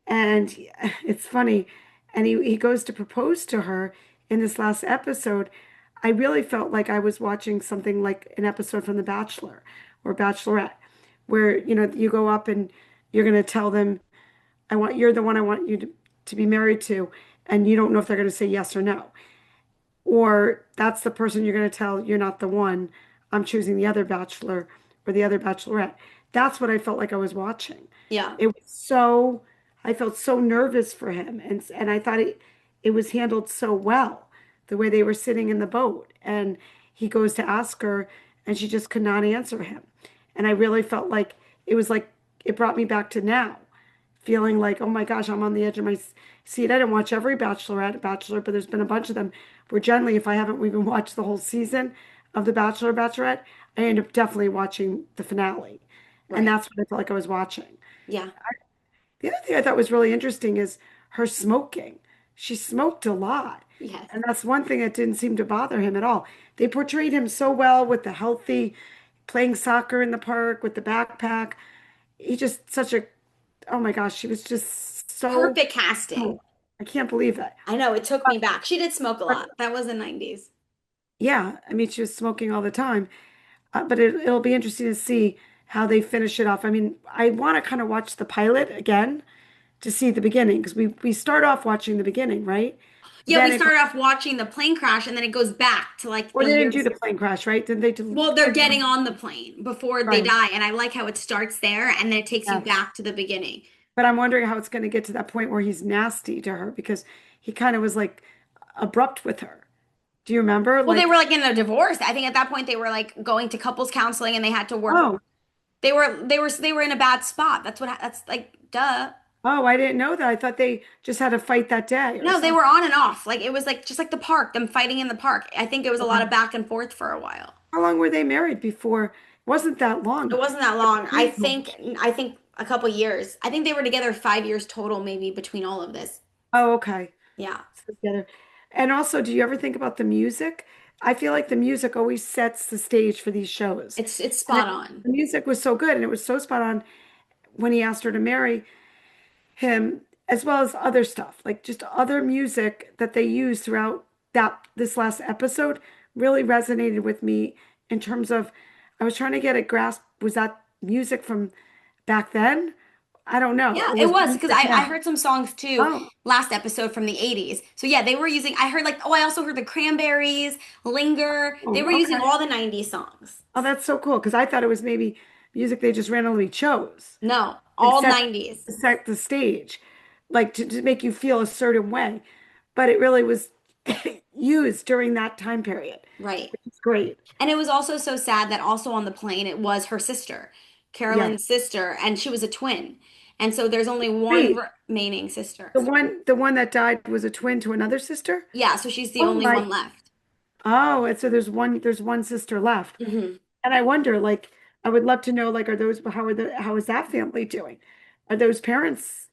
and it's funny, and he goes to propose to her in this last episode. I really felt like I was watching something like an episode from The Bachelor or Bachelorette, where, you go up and you're going to tell them, you're the one I want you to be married to, and you don't know if they're going to say yes or no. Or that's the person you're going to tell you're not the one. I'm choosing the other bachelor or the other bachelorette. That's what I felt like I was watching. Yeah, It was so, I felt so nervous for him. And I thought it was handled so well, the way they were sitting in the boat. And he goes to ask her, and she just could not answer him. And I really felt like it brought me back to now, feeling like, oh my gosh, I'm on the edge of my seat. I didn't watch every Bachelorette, Bachelor, but there's been a bunch of them where generally, if I haven't even watched the whole season of The Bachelor, Bachelorette, I end up definitely watching the finale. And right. that's what I felt like I was watching. Yeah. The other thing I thought was really interesting is her smoking. She smoked a lot. Yes. And that's one thing that didn't seem to bother him at all. They portrayed him so well with the healthy, playing soccer in the park with the backpack. He just such a, oh my gosh, she was just so, Perfect casting. oh, I can't believe it. I know, it took me back. She did smoke a But lot. That was the 90s. yeah, I mean, she was smoking all the time. But it'll be interesting to see how they finish it off. I mean, I want to kind of watch the pilot again to see the beginning because we start off watching the beginning, right? Yeah, we Then it started off watching the plane crash and then it goes back to like or the they didn't do years. the plane crash, right? Didn't they do? Well, they're getting on the plane before they Right. die. And I like how it starts there and then it takes you Yes. back to the beginning. But I'm wondering how it's going to get to that point where he's nasty to her because he kind of was like abrupt with her. Do you remember? Well, they were Like, like in a divorce. I think at that point they were like going to couples counseling and they had to work. oh, They were in a bad spot. That's like duh. oh, I didn't know that. I thought they just had a fight that day or No, they something. were on and off. Like it was like just like the park, them fighting in the park. I think it was a lot of Okay. back and forth for a while. How long were they married before? It wasn't that It long. wasn't that long. I think a couple years. I think they were together 5 years total, maybe between all of this. Oh, okay. Yeah. So together. And also, do you ever think about the music? I feel like the music always sets the stage for these shows. It's And spot on. the music was so good, and it was so spot on when he asked her to marry him, as well as other stuff, like just other music that they used throughout this last episode really resonated with me in terms of I was trying to get a grasp. Was that music from back then? I don't know. Yeah, Or it was it was because music I now? heard some songs too Oh, last episode from the 80s. So yeah, they were using I heard like oh I also heard the Cranberries, Linger. They oh, were using okay. all the 90s songs. Oh, that's so cool because I thought it was maybe music they just randomly chose No, and all 90s. set the stage, like to make you feel a certain way. But it really was used during that time period, Right. which is great. And it was also so sad that also on the plane it was her sister, Yes. Carolyn's sister, and she was a twin. And so there's only one Wait, remaining sister. the one that died was a twin to another sister? Yeah, so she's the Oh only my. one left. Oh, and so there's one sister left. Hmm. And I wonder, like, I would love to know, like, how is that family doing? Are those parents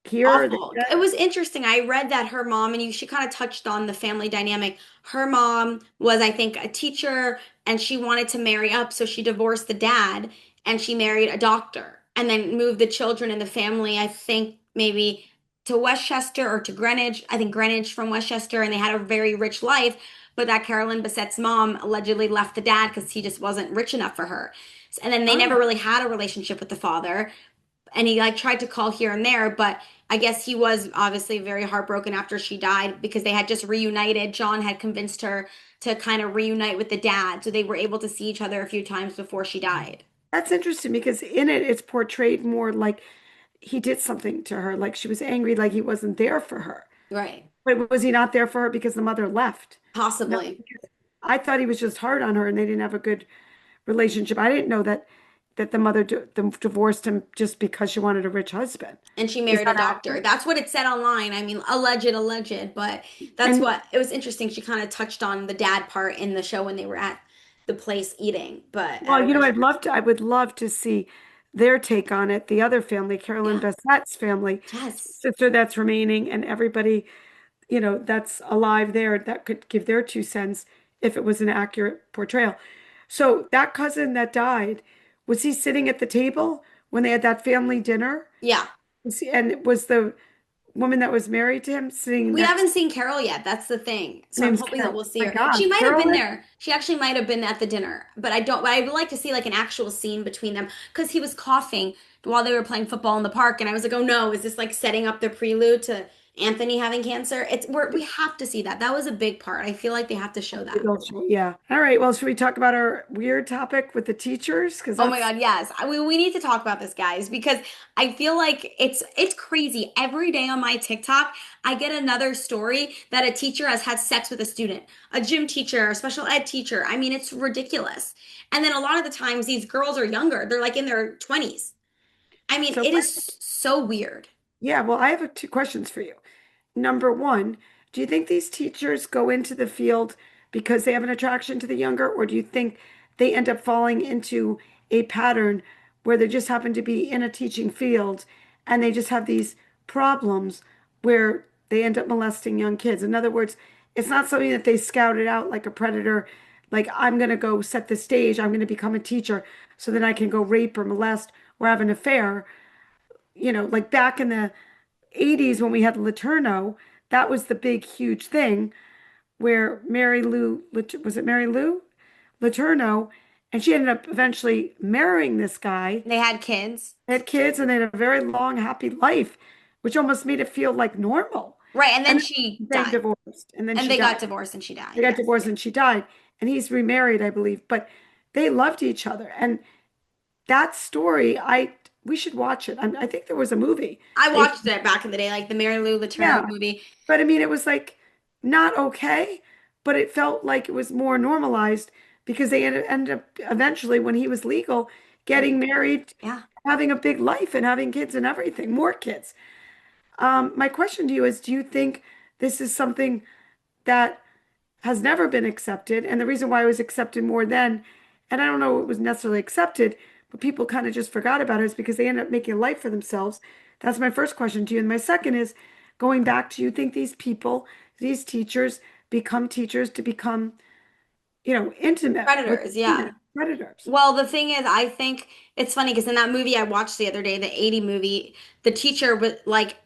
here? Are they Awful. It dead? was interesting. I read that her mom, and she kind of touched on the family dynamic. Her mom was, I think, a teacher, and she wanted to marry up, so she divorced the dad and she married a doctor and then moved the children and the family, I think, maybe to Westchester or to Greenwich. I think Greenwich from Westchester, and they had a very rich life. But that Carolyn Bassett's mom allegedly left the dad because he just wasn't rich enough for her. And then they never Oh, really had a relationship with the father and he like tried to call here and there, but I guess he was obviously very heartbroken after she died because they had just reunited. John had convinced her to kind of reunite with the dad, so they were able to see each other a few times before she died. That's interesting because in it, it's portrayed more like he did something to her, like she was angry, like he wasn't there for her. Right. But was he not there for her because the mother left? No, Possibly. I thought he was just hard on her and they didn't have a good relationship. I didn't know that the mother divorced him just because she wanted a rich husband. And she Is married a that doctor. accurate? That's what it said online. I mean, alleged, but that's And what it was interesting. She kind of touched on the dad part in the show when they were at the place eating, but I well, don't know. I would love to see their take on it. The other family, Carolyn Yeah. Bessett's family, Yes. sister that's remaining, and everybody, that's alive there that could give their 2 cents if it was an accurate portrayal. So that cousin that died, was he sitting at the table when they had that family dinner? Yeah. And was the woman that was married to him sitting We next? haven't seen Carol yet. That's the thing. Her So I'm name's hoping that Carol. we'll Oh see my her. God, She might have been Carolyn. there. She actually might have been at the dinner, but I don't. But I would like to see like an actual scene between them because he was coughing while they were playing football in the park, and I was like, oh no, is this like setting up the prelude to Anthony having cancer? We have to see that. That was a big part. I feel like they have to show that. Yeah. All right. Well, should we talk about our weird topic with the teachers? Because Oh my that's God, yes. We need to talk about this, guys, because I feel like it's crazy. Every day on my TikTok, I get another story that a teacher has had sex with a student, a gym teacher, a special ed teacher. I mean, it's ridiculous. And then a lot of the times these girls are younger. They're like in their 20s. I mean, so. it is so weird. Yeah. Well, I have 2 questions for you. Number one, do you think these teachers go into the field because they have an attraction to the younger, or do you think they end up falling into a pattern where they just happen to be in a teaching field and they just have these problems where they end up molesting young kids? In other words, it's not something that they scouted out like a predator, like I'm going to go set the stage, I'm going to become a teacher so that I can go rape or molest or have an affair. Like back in the 80s when we had Laterno, that was the big, huge thing where was it Mary Lou Laterno? And she ended up eventually marrying this guy, They had kids. had kids, and they had a very long, happy life, which almost made it feel like normal. Right, and then And she then died. divorced, and then And she they died. got divorced and she died. They got Yes. divorced and she died. And he's remarried, I believe. But they loved each other. And that story, we should watch it. I think there was a movie. I They watched it back in the day, like the Mary Lou Letourneau Yeah. movie. But I mean, it was like not okay, but it felt like it was more normalized because they ended up eventually, when he was legal, getting married, Yeah. having a big life, and having kids and everything, more kids. My question to you is, do you think this is something that has never been accepted? And the reason why it was accepted more then, and I don't know it was necessarily accepted, but people kind of just forgot about it, is because they ended up making a life for themselves. That's my first question to you. And my second is going back to, you think these people, these teachers, become teachers to become, intimate with Predators, yeah. students, predators? Well, the thing is, I think it's funny because in that movie I watched the other day, the 80 movie, the teacher was like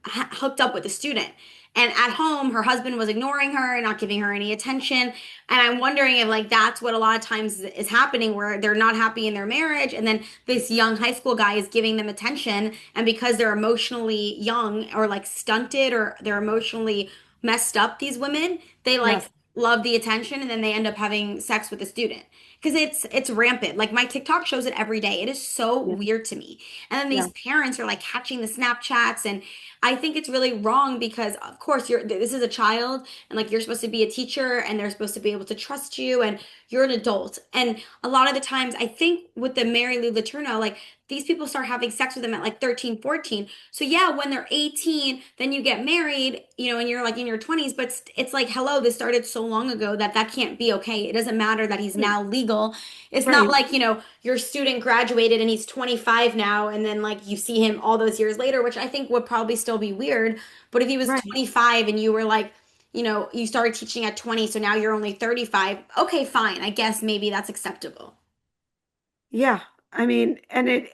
hooked up with a student. And at home, her husband was ignoring her and not giving her any attention. And I'm wondering if like that's what a lot of times is happening where they're not happy in their marriage. And then this young high school guy is giving them attention. And because they're emotionally young or like stunted or they're emotionally messed up, these women, they like Yes. love the attention and then they end up having sex with the student because it's rampant. Like my TikTok shows it every day. It is so Yeah. weird to me. And then Yeah. these parents are like catching the Snapchats, and I think it's really wrong because of course this is a child and like you're supposed to be a teacher and they're supposed to be able to trust you and you're an adult. And a lot of the times I think with the Mary Lou Letourneau, like these people start having sex with them at like 13, 14. So yeah, when they're 18, then you get married, and you're like in your 20s, but it's like, hello, this started so long ago that that can't be okay. It doesn't matter that he's now legal. It's not Right. like, your student graduated and he's 25 now and then like you see him all those years later, which I think would probably still be weird. But if he was Right. 25 and you were like, you started teaching at 20, so now you're only 35. Okay, fine. I guess maybe that's acceptable. Yeah. I mean, and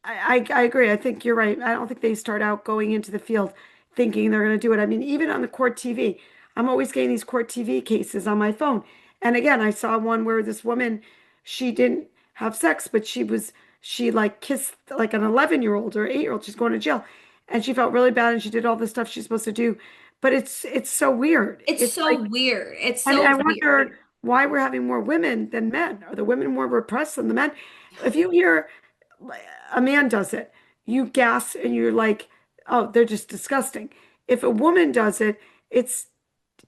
I agree. I think you're right. I don't think they start out going into the field thinking they're going to do it. I mean, even on the court TV, I'm always getting these court TV cases on my phone. And again, I saw one where this woman, she didn't have sex, but she like kissed like an 11-year-old or 8-year-old. She's going to jail. and she felt really bad and she did all the stuff she's supposed to do. But it's so weird. It's It's so like, weird. It's and so I weird. wonder why we're having more women than men. Are the women more repressed than the men? If you hear a man does it, you gasp and you're like, oh, they're just disgusting. If a woman does it, it's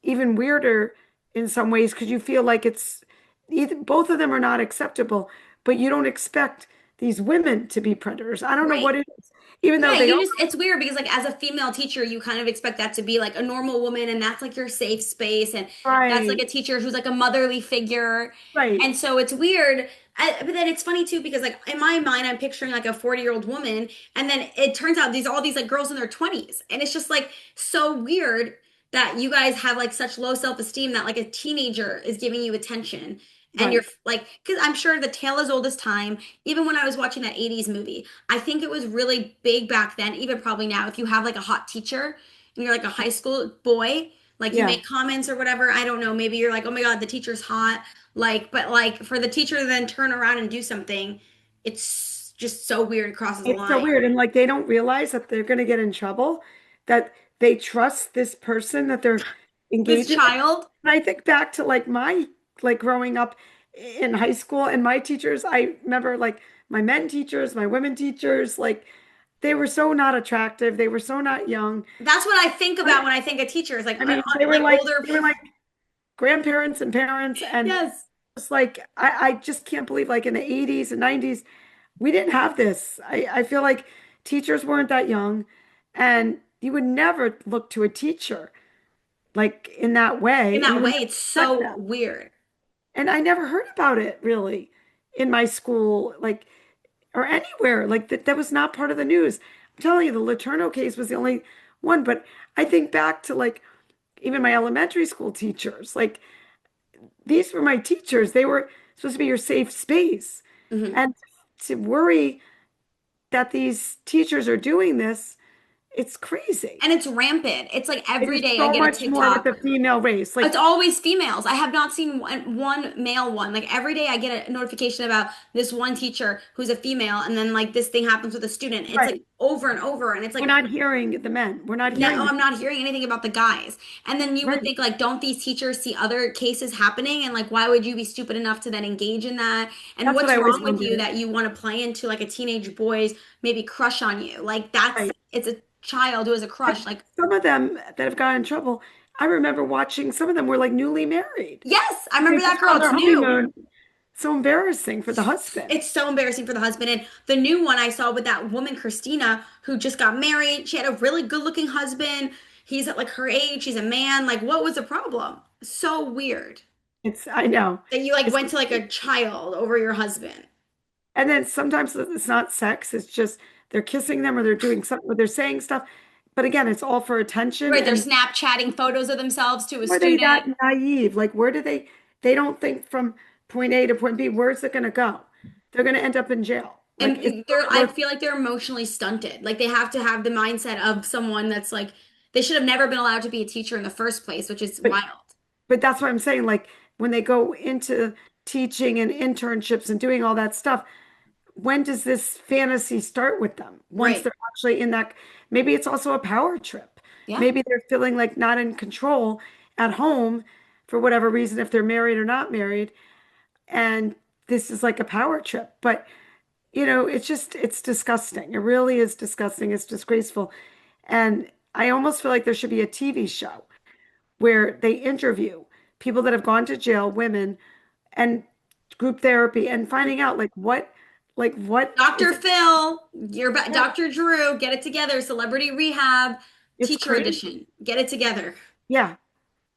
even weirder in some ways because you feel like it's either both of them are not acceptable, but you don't expect these women to be predators. I don't know what Right. it is, even though Yeah, they you are. just, it's weird because like as a female teacher, you kind of expect that to be like a normal woman and that's like your safe space and that's like Right, a teacher who's like a motherly figure. right, And so it's weird. But then it's funny too because like in my mind I'm picturing like a 40-year-old woman and then it turns out these all these like girls in their 20s and it's just like so weird that you guys have like such low self-esteem that like a teenager is giving you attention and you're right. like because I'm sure the tale as old as time even when I was watching that 80s movie I think it was really big back then, even probably now. If you have like a hot teacher and you're like a high school boy, like you Yeah. make comments or whatever, I don't know, maybe you're like, oh my God, the teacher's hot. Like, but like for the teacher to then turn around and do something, it's just so weird, it crosses a It's so line. weird. And like they don't realize that they're going to get in trouble, that they trust this person that they're This engaging with. child, And I think back to like like growing up in high school and my teachers, I remember like my men teachers, my women teachers, like they were so not attractive. They were so not young. that's what I think I, about when I think of teachers, I mean, like older they were people. like grandparents and parents and Yes. it's like I just can't believe like in the 80s and 90s we didn't have this. I feel like teachers weren't that young, and you would never look to a teacher like in that In way, and you that way, would it's never respect so them. weird. And I never heard about it really in my school, like or anywhere. Like that was not part of the news. I'm telling you, the Laterno case was the only one. But I think back to like even my elementary school teachers, like these were my teachers. They were supposed to be your safe space. Mhm. And to worry that these teachers are doing this, it's crazy. And it's rampant. It's like It every is day I so get a much more with TikTok. the female race. It's Like, always females. I have not seen one male one. Like every day I get a notification about this one teacher who's a female, and then like this thing happens with a student. It's like right. over and over, and it's We're like, not hearing the men. We're not no, hearing the I'm not hearing anything about the guys. And then you would right. think like, don't these teachers see other cases happening? And like, why would you be stupid enough to then engage in that? And That's what what's I always wrong with you wondered. that you want to play into like a teenage boy's maybe crush on you? Like that's Right. it's a child who has a But crush. Like, some of them that have gotten in trouble, I remember watching some of them were like newly married. yes, I They remember that just girl. on It's their new. honeymoon. So embarrassing for the husband. It's so embarrassing for the husband. And the new one I saw with that woman, Christina, who just got married. She had a really good looking husband. He's at like her age. He's a man. Like, what was the problem? So weird I know. that you like It's went to like a child over your husband. and then sometimes it's not sex, it's just they're kissing them or they're doing something or they're saying stuff. But again, it's all for attention. Right. They're And Snapchatting photos of themselves to a were they student. that naive? Like, where do they don't think from point A to point B, where's it going to go? They're going to end up in jail. Like, it's And they're, not I worth, feel like they're emotionally stunted. Like they have to have the mindset of someone that's like, they should have never been allowed to be a teacher in the first place, which is but, wild. but that's what I'm saying. Like, when they go into teaching and internships and doing all that stuff, when does this fantasy start with them? Once Right. they're actually in that, maybe it's also a power trip. Yeah. Maybe they're feeling like not in control at home for whatever reason, if they're married or not married. And this is like a power trip. But, it's just, it's disgusting. It really is disgusting. It's disgraceful. And I almost feel like there should be a TV show where they interview people that have gone to jail, women, and group therapy and finding out like what Dr. is Phil, you're back. yeah, Dr. Drew, get it together. Celebrity Rehab, it's teacher crazy. edition. Get it together. Yeah,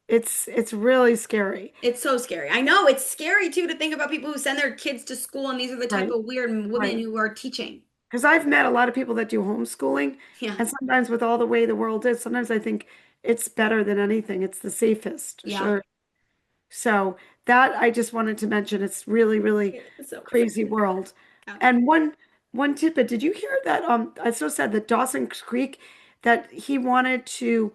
it's really scary. It's so scary. I know it's scary too to think about people who send their kids to school, and these are the type Right, of weird women right. who are teaching. Because I've met a lot of people that do homeschooling, Yeah, and sometimes with all the way the world is, sometimes I think it's better than anything. It's the safest, yeah. sure. So that I just wanted to mention, it's really, really It's so crazy world. yeah. And one tidbit, did you hear that? I so sad that Dawson Creek that he wanted to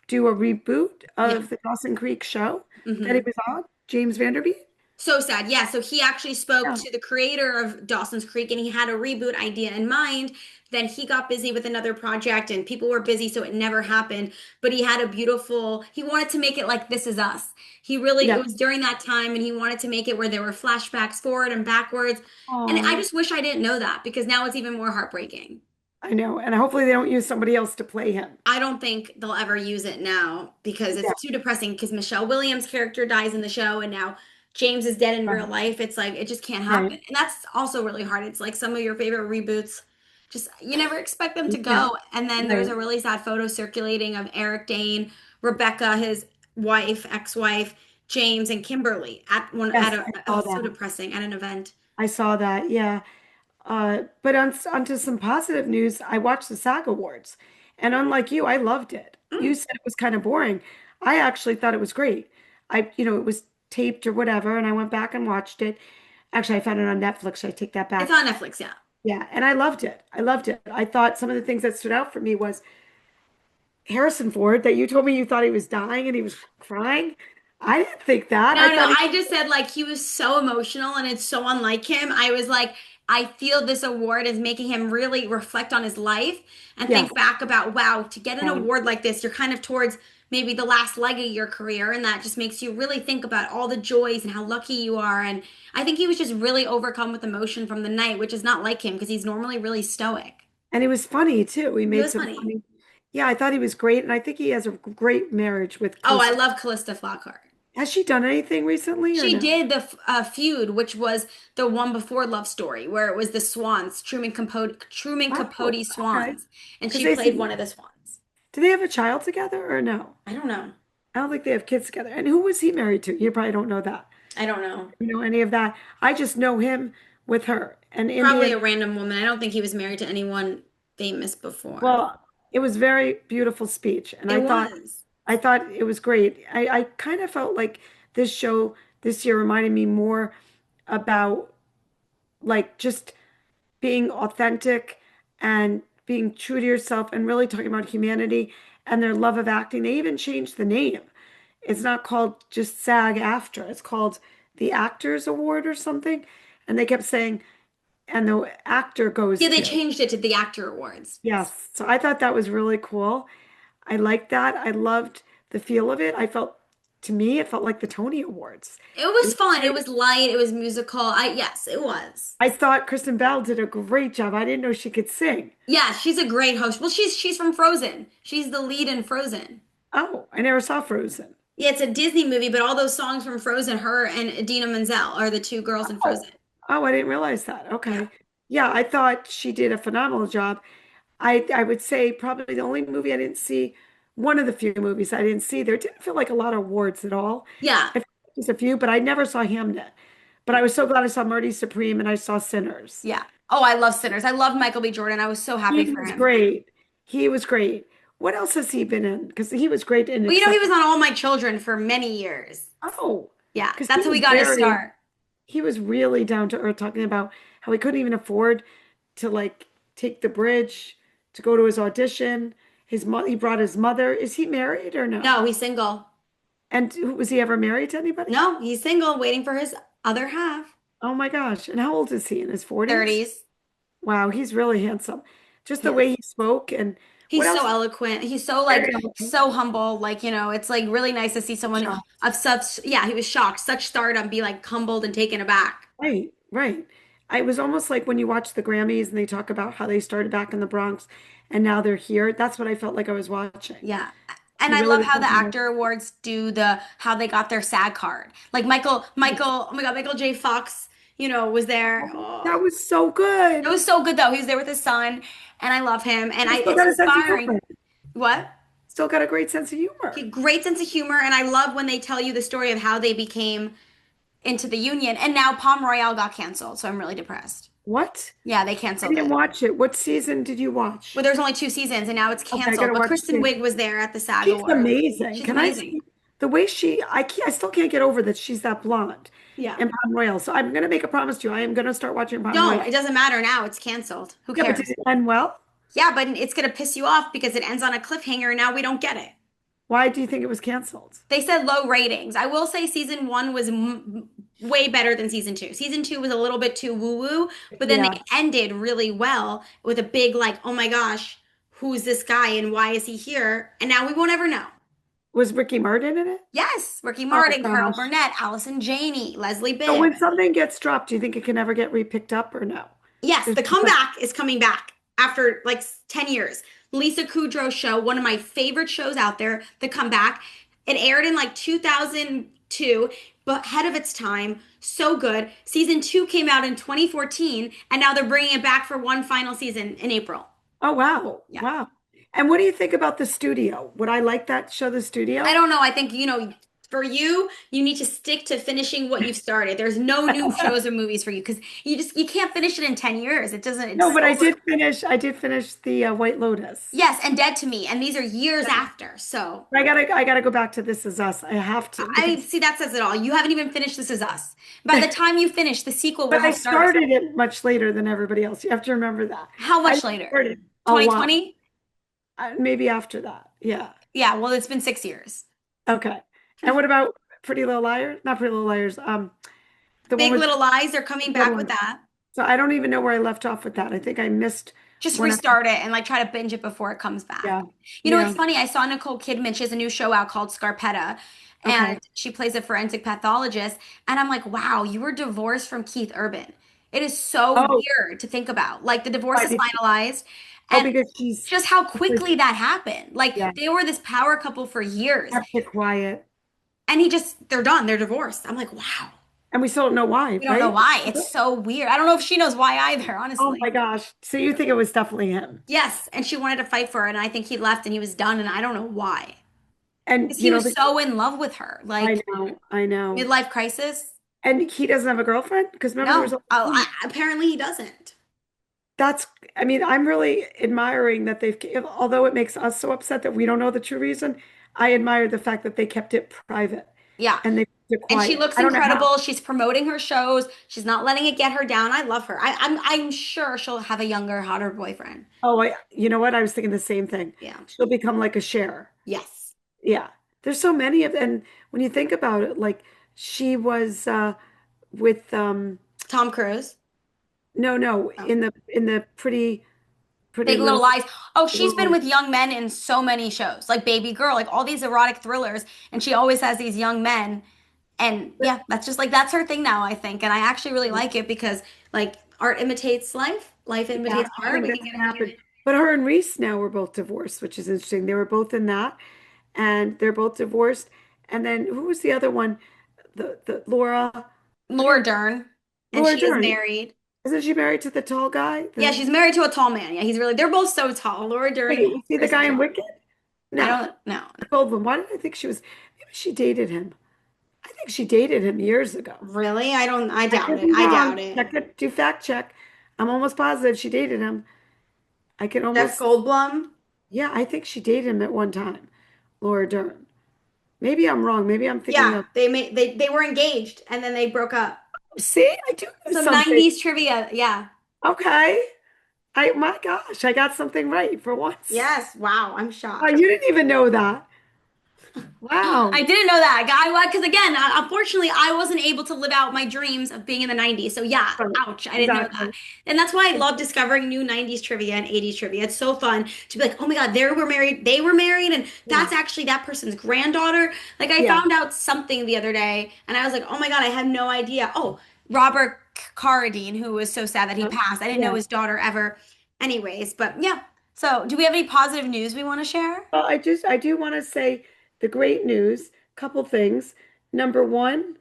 do a reboot Yeah. of the Dawson Creek show that he Hmm. was on, James Vanderbeek. So sad. Yeah. So he actually spoke Yeah, to the creator of Dawson's Creek and he had a reboot idea in mind. Then he got busy with another project and people were busy, so it never happened. But he had a beautiful, he wanted to make it like This Is Us. He really, it yeah. was during that time and he wanted to make it where there were flashbacks forward and backwards. And I Oh, just wish I didn't know that because now it's even more heartbreaking. I know. And hopefully they don't use somebody else to play him. I don't think they'll ever use it now because Yeah, it's too depressing because Michelle Williams' character dies in the show and now James is dead in real right, life. It's like it just can't happen. right. And that's also really hard. It's like some of your favorite reboots, just you never expect them to Yeah, go. And then there's right. a really sad photo circulating of Eric Dane, Rebecca, his wife, ex-wife, James, and Kimberly at one Yes, at a I oh, saw so that. depressing at an event. I saw that. Yeah. But onto some positive news, I watched the SAG Awards, and unlike you, I loved it. You Mm. said it was kind of boring. I actually thought it was great. It was taped or whatever, and I went back and watched it. Actually, I found it on Netflix. I take that It's back. on Netflix, yeah. Yeah, and I loved it. I loved it. I thought some of the things that stood out for me was Harrison Ford, that you told me you thought he was dying and he was crying. I didn't think that. I No, no, thought he, I just said like he was so emotional and it's so unlike him. I was like, I feel this award is making him really reflect on his life and yes, think back about, wow, to get an yeah. award like this, you're kind of towards maybe the last leg of your career. And that just makes you really think about all the joys and how lucky you are. And I think he was just really overcome with emotion from the night, which is not like him because he's normally really stoic. And he was funny too. He He made was some funny. funny. Yeah, I thought he was great, and I think he has a great marriage with Oh, I Calista. love Callista Flockhart. Has she done anything recently or She no? did the feud, which was the one before Love Story, where it was the Swans, Truman Oh, Capote okay. Swans, and Because she they played seem, one of the Swans. do they have a child together or no? I don't know. I don't think they have kids together. And who was he married to? You probably don't know that. I don't know. You know any of that? I just know him with her and Probably Indian. a random woman. I don't think he was married to anyone famous before. Well, it was very beautiful speech, and It was. I thought it was great. I kind of felt like this show this year reminded me more about like just being authentic and being true to yourself and really talking about humanity and their love of acting. They even changed the name. It's not called just SAG AFTRA. It's called the Actors Award or something. And they kept saying, and the actor goes Yeah, they to. changed it to the Actor Awards. Yes. So I thought that was really cool. I liked that. I loved the feel of it. I felt, to me, it felt like the Tony Awards. It It was was fun. It great. was light. It was musical. Yes, it was. I thought Kristen Bell did a great job. I didn't know she could sing. Yeah, she's a great host. Well, she's from Frozen. She's the lead in Frozen. Oh, I never saw Frozen. Yeah, it's a Disney movie, but all those songs from Frozen, her and Idina Menzel are the two girls in Oh, Frozen. oh, I didn't realize that. Yeah. Okay. Yeah, I thought she did a phenomenal job. I would say probably the only movie I didn't see, one of the few movies I didn't see, there didn't feel like a lot of awards at all. Yeah. I felt like just a few, but I never saw Hamnet. But I was so glad I saw Marty Supreme and I saw Sinners. Yeah. Oh, I love Sinners. I love Michael B. Jordan. I was so happy He for was him. great. He was great. What else has he been in? Because he was great in Well, he was Accepted. on All My Children for many years. Oh, Yeah, because that's how he got his start. he was really down to earth talking about how he couldn't even afford to like take the bridge to go to his audition. He brought his mother. Is he married or no? No, he's single. And was he ever married to anybody? No, he's single, waiting for his other half. Oh my gosh. And how old is he? In his 40s? 30s. Wow, he's really handsome. Just the way Yes. he spoke and what He's else? so eloquent. He's so Very like eloquent. so humble. Like, it's like really nice to see someone Shocked. of such, yeah, he was shocked, such stardom be like humbled and taken aback. Right, right. I was almost like when you watch the Grammys and they talk about how they started back in the Bronx and now they're here. That's what I felt like I was watching. Yeah. And He I really love was how the talking about, actor awards do how they got their SAG card. Like oh my God, Michael J. Fox, was there. that Oh, was so it good. was so good though. He was there with his son, and I love him. And He still it's got a sense of inspiring. humor. What? Still got a great sense of humor. Great sense of humor, and I love when they tell you the story of how they became into the union. And now Palm Royale got canceled, so I'm really depressed. What? Yeah, they I canceled didn't it. watch it. What season did you Well, watch? there's only 2 seasons, and now it's Okay, I canceled. gotta But watch Kristen it. Wiig was there at the SAG She's Awards. amazing. She's Can I amazing. see the way I still can't get over that she's that blonde Yeah. in Palm Royal. So I'm gonna make a promise to you. I am gonna start watching Palm Don't. Royal. It doesn't matter now. It's canceled. Who Yeah, but did cares? it end well? Yeah, but it's gonna piss you off because it ends on a cliffhanger and now we don't get it. Why do you think it was canceled? They said low ratings. I will say season one was way better than season two. Season two was a little bit too woo-woo, but then Yeah. they ended really well with a big like, oh my gosh, who's this guy and why is he here? And now we won't ever know. Was Ricky Martin in it? Yes, Ricky Oh Martin, Carol gosh. Burnett, Allison Janney, Leslie So Bibb. when something gets dropped, do you think it can ever get re-picked up or no? Yes, There's the like, comeback is coming back after like 10 years. Lisa Kudrow's show, one of my favorite shows out there, The Comeback. It aired in like 2002, but ahead of its time. So good. Season two came out in 2014, and now they're bringing it back for one final season in April. oh wow, Yeah. wow. And what do you think about the studio? Would I like that show, The I Studio? don't know. I think, for you, you need to stick to finishing what you've started. There's no new shows or movies for you because you can't finish it in 10 years. It doesn't, No, it's but over. I did finish the White Lotus. Yes, and Dead to Me. And these are years after. So I gotta go back to This Is Us. I have to I mean, because, see, that says it all. You haven't even finished This Is Us. By the time you finish, the sequel will but I have started. started it much later than everybody else. You have to remember that. How I much later? started a lot, 2020? maybe after that. Yeah. Yeah, well, it's been 6 years. Okay. And what about Pretty Little Liars? Not Pretty Little Liars. The one Big with Little Lies, they're the coming good back with one. that. So I don't even know where I left off with that. I think I missed Just one. restart it and like try to binge it before it comes back. Yeah. It's Yeah. funny. I saw Nicole Kidman. She has a new show out called Scarpetta, and Okay. she plays a forensic pathologist. And I'm like, wow, you were divorced from Keith Urban. It is so Oh, weird to think about. Like the divorce why is did finalized, oh, and because just how she plays, quickly that happened. Like yeah, they were this power couple for years, kept it quiet. and they're done. They're divorced. I'm like, wow. And we still don't know why, We don't know right? why. It's so weird. I don't know if she knows why either, Oh my honestly. gosh. So you think it was definitely him. Yes, and she wanted to fight for it, and I think he left and he was done, and I don't know why. And Because you he know, was so in love with her. I Like know, I know. midlife crisis? And he doesn't have a girlfriend? Because remember there was No. a Oh, apparently he doesn't. that's I mean, I'm really admiring that although it makes us so upset that we don't know the true reason, I admire the fact that they kept it private Yeah. and they kept it And she quiet. looks I don't know how. incredible. She's promoting her shows. She's not letting it get her down. I love her. I'm sure she'll have a younger, hotter boyfriend. Oh, you know what? I was thinking the same thing. Yeah. She'll become like a Cher. Yes. Yeah. There's so many of and when you think about it, like she was with Tom Cruise. no, Oh. in the pretty Big Little little Lies. Oh, she's been Lies. with young men in so many shows, like Baby Girl, like all these erotic thrillers, and she always has these young men. And yeah, that's just like that's her thing now, I think. And I actually really like it because like art imitates life, life Yeah, imitates I art. think We can that's get gonna into happen. it. But her and Reese now were both divorced, which is interesting. They were both in that, and they're both divorced. And then who was the other one? The Laura, I Laura can't Dern, and Laura she is Dern. married. Isn't she married to the tall guy? Yeah, she's married to a tall man. Yeah, they're both so tall. Laura Dern Wait, and was he the Chris guy in Evans. Wicked? I No, don't know. Goldblum. Why did I think she was? Maybe she dated him. I think she dated him years ago. Really? I I doubt could it. be I doubt wrong. it. Check it. Do fact check. I'm almost positive she dated him. I can Jeff almost. Goldblum. Yeah, I think she dated him at one time. Laura Dern. Maybe I'm wrong. Maybe I'm thinking Yeah, of. they were engaged and then they broke up. See, I do know Some something. 90s trivia. Yeah. Okay. My gosh, I got something right for once. Yes. Wow, I'm Oh, shocked. you didn't even know that. Wow. I didn't know that, guy. Because again, unfortunately, I wasn't able to live out my dreams of being in the 90s. So yeah, Right. ouch, I didn't know that. Exactly. And that's why I love discovering new 90s trivia and 80s trivia. It's so fun to be like, oh my God, they were married, and Yeah. that's actually that person's granddaughter. Like I Yeah. found out something the other day, and I was like, oh my God, I had no idea. Oh, Robert Carradine, who was so sad that he passed. I didn't know Yeah. his daughter ever. Anyways, but yeah. So, do we have any positive news we want to share? Well, I do want to say the great news, couple things. Number one,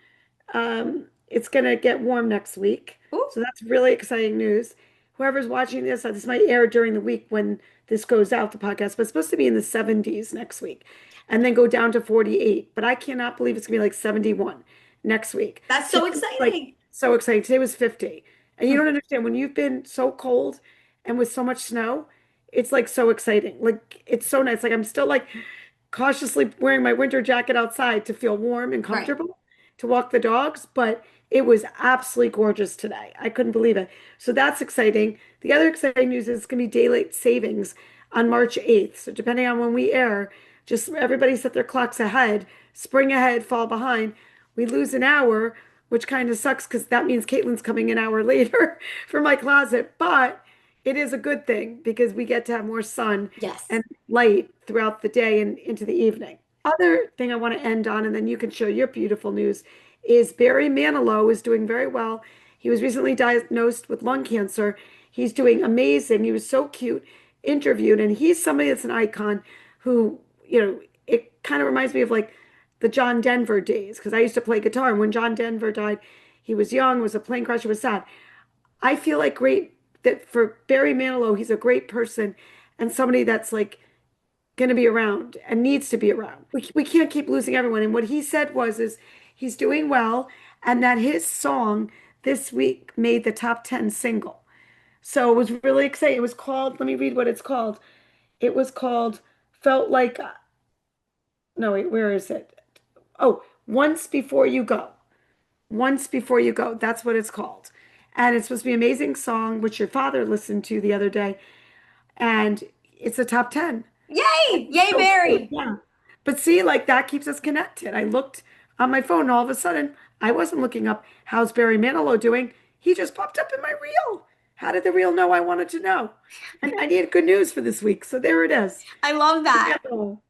it's going to get warm next week. Ooh, So that's really exciting news. Whoever's watching this might air during the week when this goes out, the podcast, but it's supposed to be in the 70s next week and then go down to 48. But I cannot believe it's going to be like 71 next week. that's so Today's like exciting. so exciting. Today was 50. And you don't understand when you've been so cold and with so much snow, it's like so exciting. Like it's so nice. Like I'm still like cautiously wearing my winter jacket outside to feel warm and Right. comfortable to walk the dogs, but it was absolutely gorgeous today. I couldn't believe it. So that's exciting. The other exciting news is it's going to be daylight savings on March 8th. So depending on when we air, just everybody set their clocks ahead, spring ahead, fall behind. We lose an hour, which kind of sucks because that means Caitlin's coming an hour later for my closet. But it is a good thing because we get to have more sun Yes. and light throughout the day and into the evening. Other thing I want to end on, and then you can share your beautiful news, is Barry Manilow is doing very well. He was recently diagnosed with lung cancer. He's doing amazing. He was so cute, interviewed, and he's somebody that's an icon who, it kind of reminds me of like the John Denver days because I used to play guitar. And when John Denver died, he was young, was a plane crash, it was sad. I feel like great that for Barry Manilow, he's a great person and somebody that's like going to be around and needs to be around. We can't keep losing everyone. And what he said is he's doing well and that his song this week made the top 10 single. So it was really exciting. It was called, let me read what it's called. It was called Felt Like, no, wait, where is it? Oh, Once Before You Go. Once Before You Go. That's what it's called. And it's supposed to be an amazing song, which your father listened to the other day. And it's a top 10. Yay! Yay, So good, Barry! yeah. But see, like that keeps us connected. I looked on my phone, and all of a sudden, I wasn't looking up how's Barry Manilow doing. He just popped up in my reel. How did the reel know I wanted to know? And I needed good news for this week. So there it is. I love that. Manilow.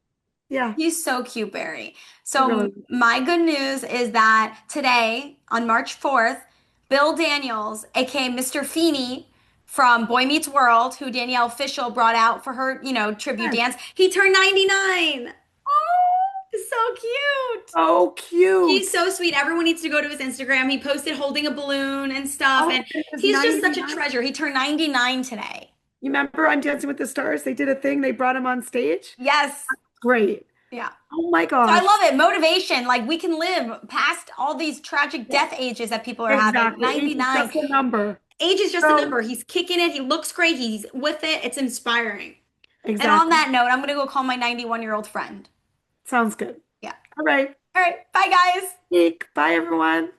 Yeah, He's so cute, Barry. he So, really. my good news is that today, on March 4th, Bill Daniels, aka Mr. Feeney from Boy Meets World, who Danielle Fishel brought out for her, tribute Yes. dance, he turned 99. Oh, so cute. Oh, He's cute. so sweet. Everyone needs to go to his Instagram. He posted holding a balloon and stuff, Oh, and it was he's just such a 99. treasure. He turned 99 today. You remember on Dancing with the Stars? They did a thing. They brought him on stage. Yes. Great. Yeah. Oh my So I gosh. love it. Motivation. Like we can live past all these tragic Yeah, death ages that people are having. exactly. Age is 99. just a number. Age is just a So, number. He's kicking it. He looks great. He's with it. It's inspiring. And on exactly. that note, I'm going to go call my 91-year-old friend. Sounds good. Yeah. All right. All right. Bye, guys. Bye, everyone.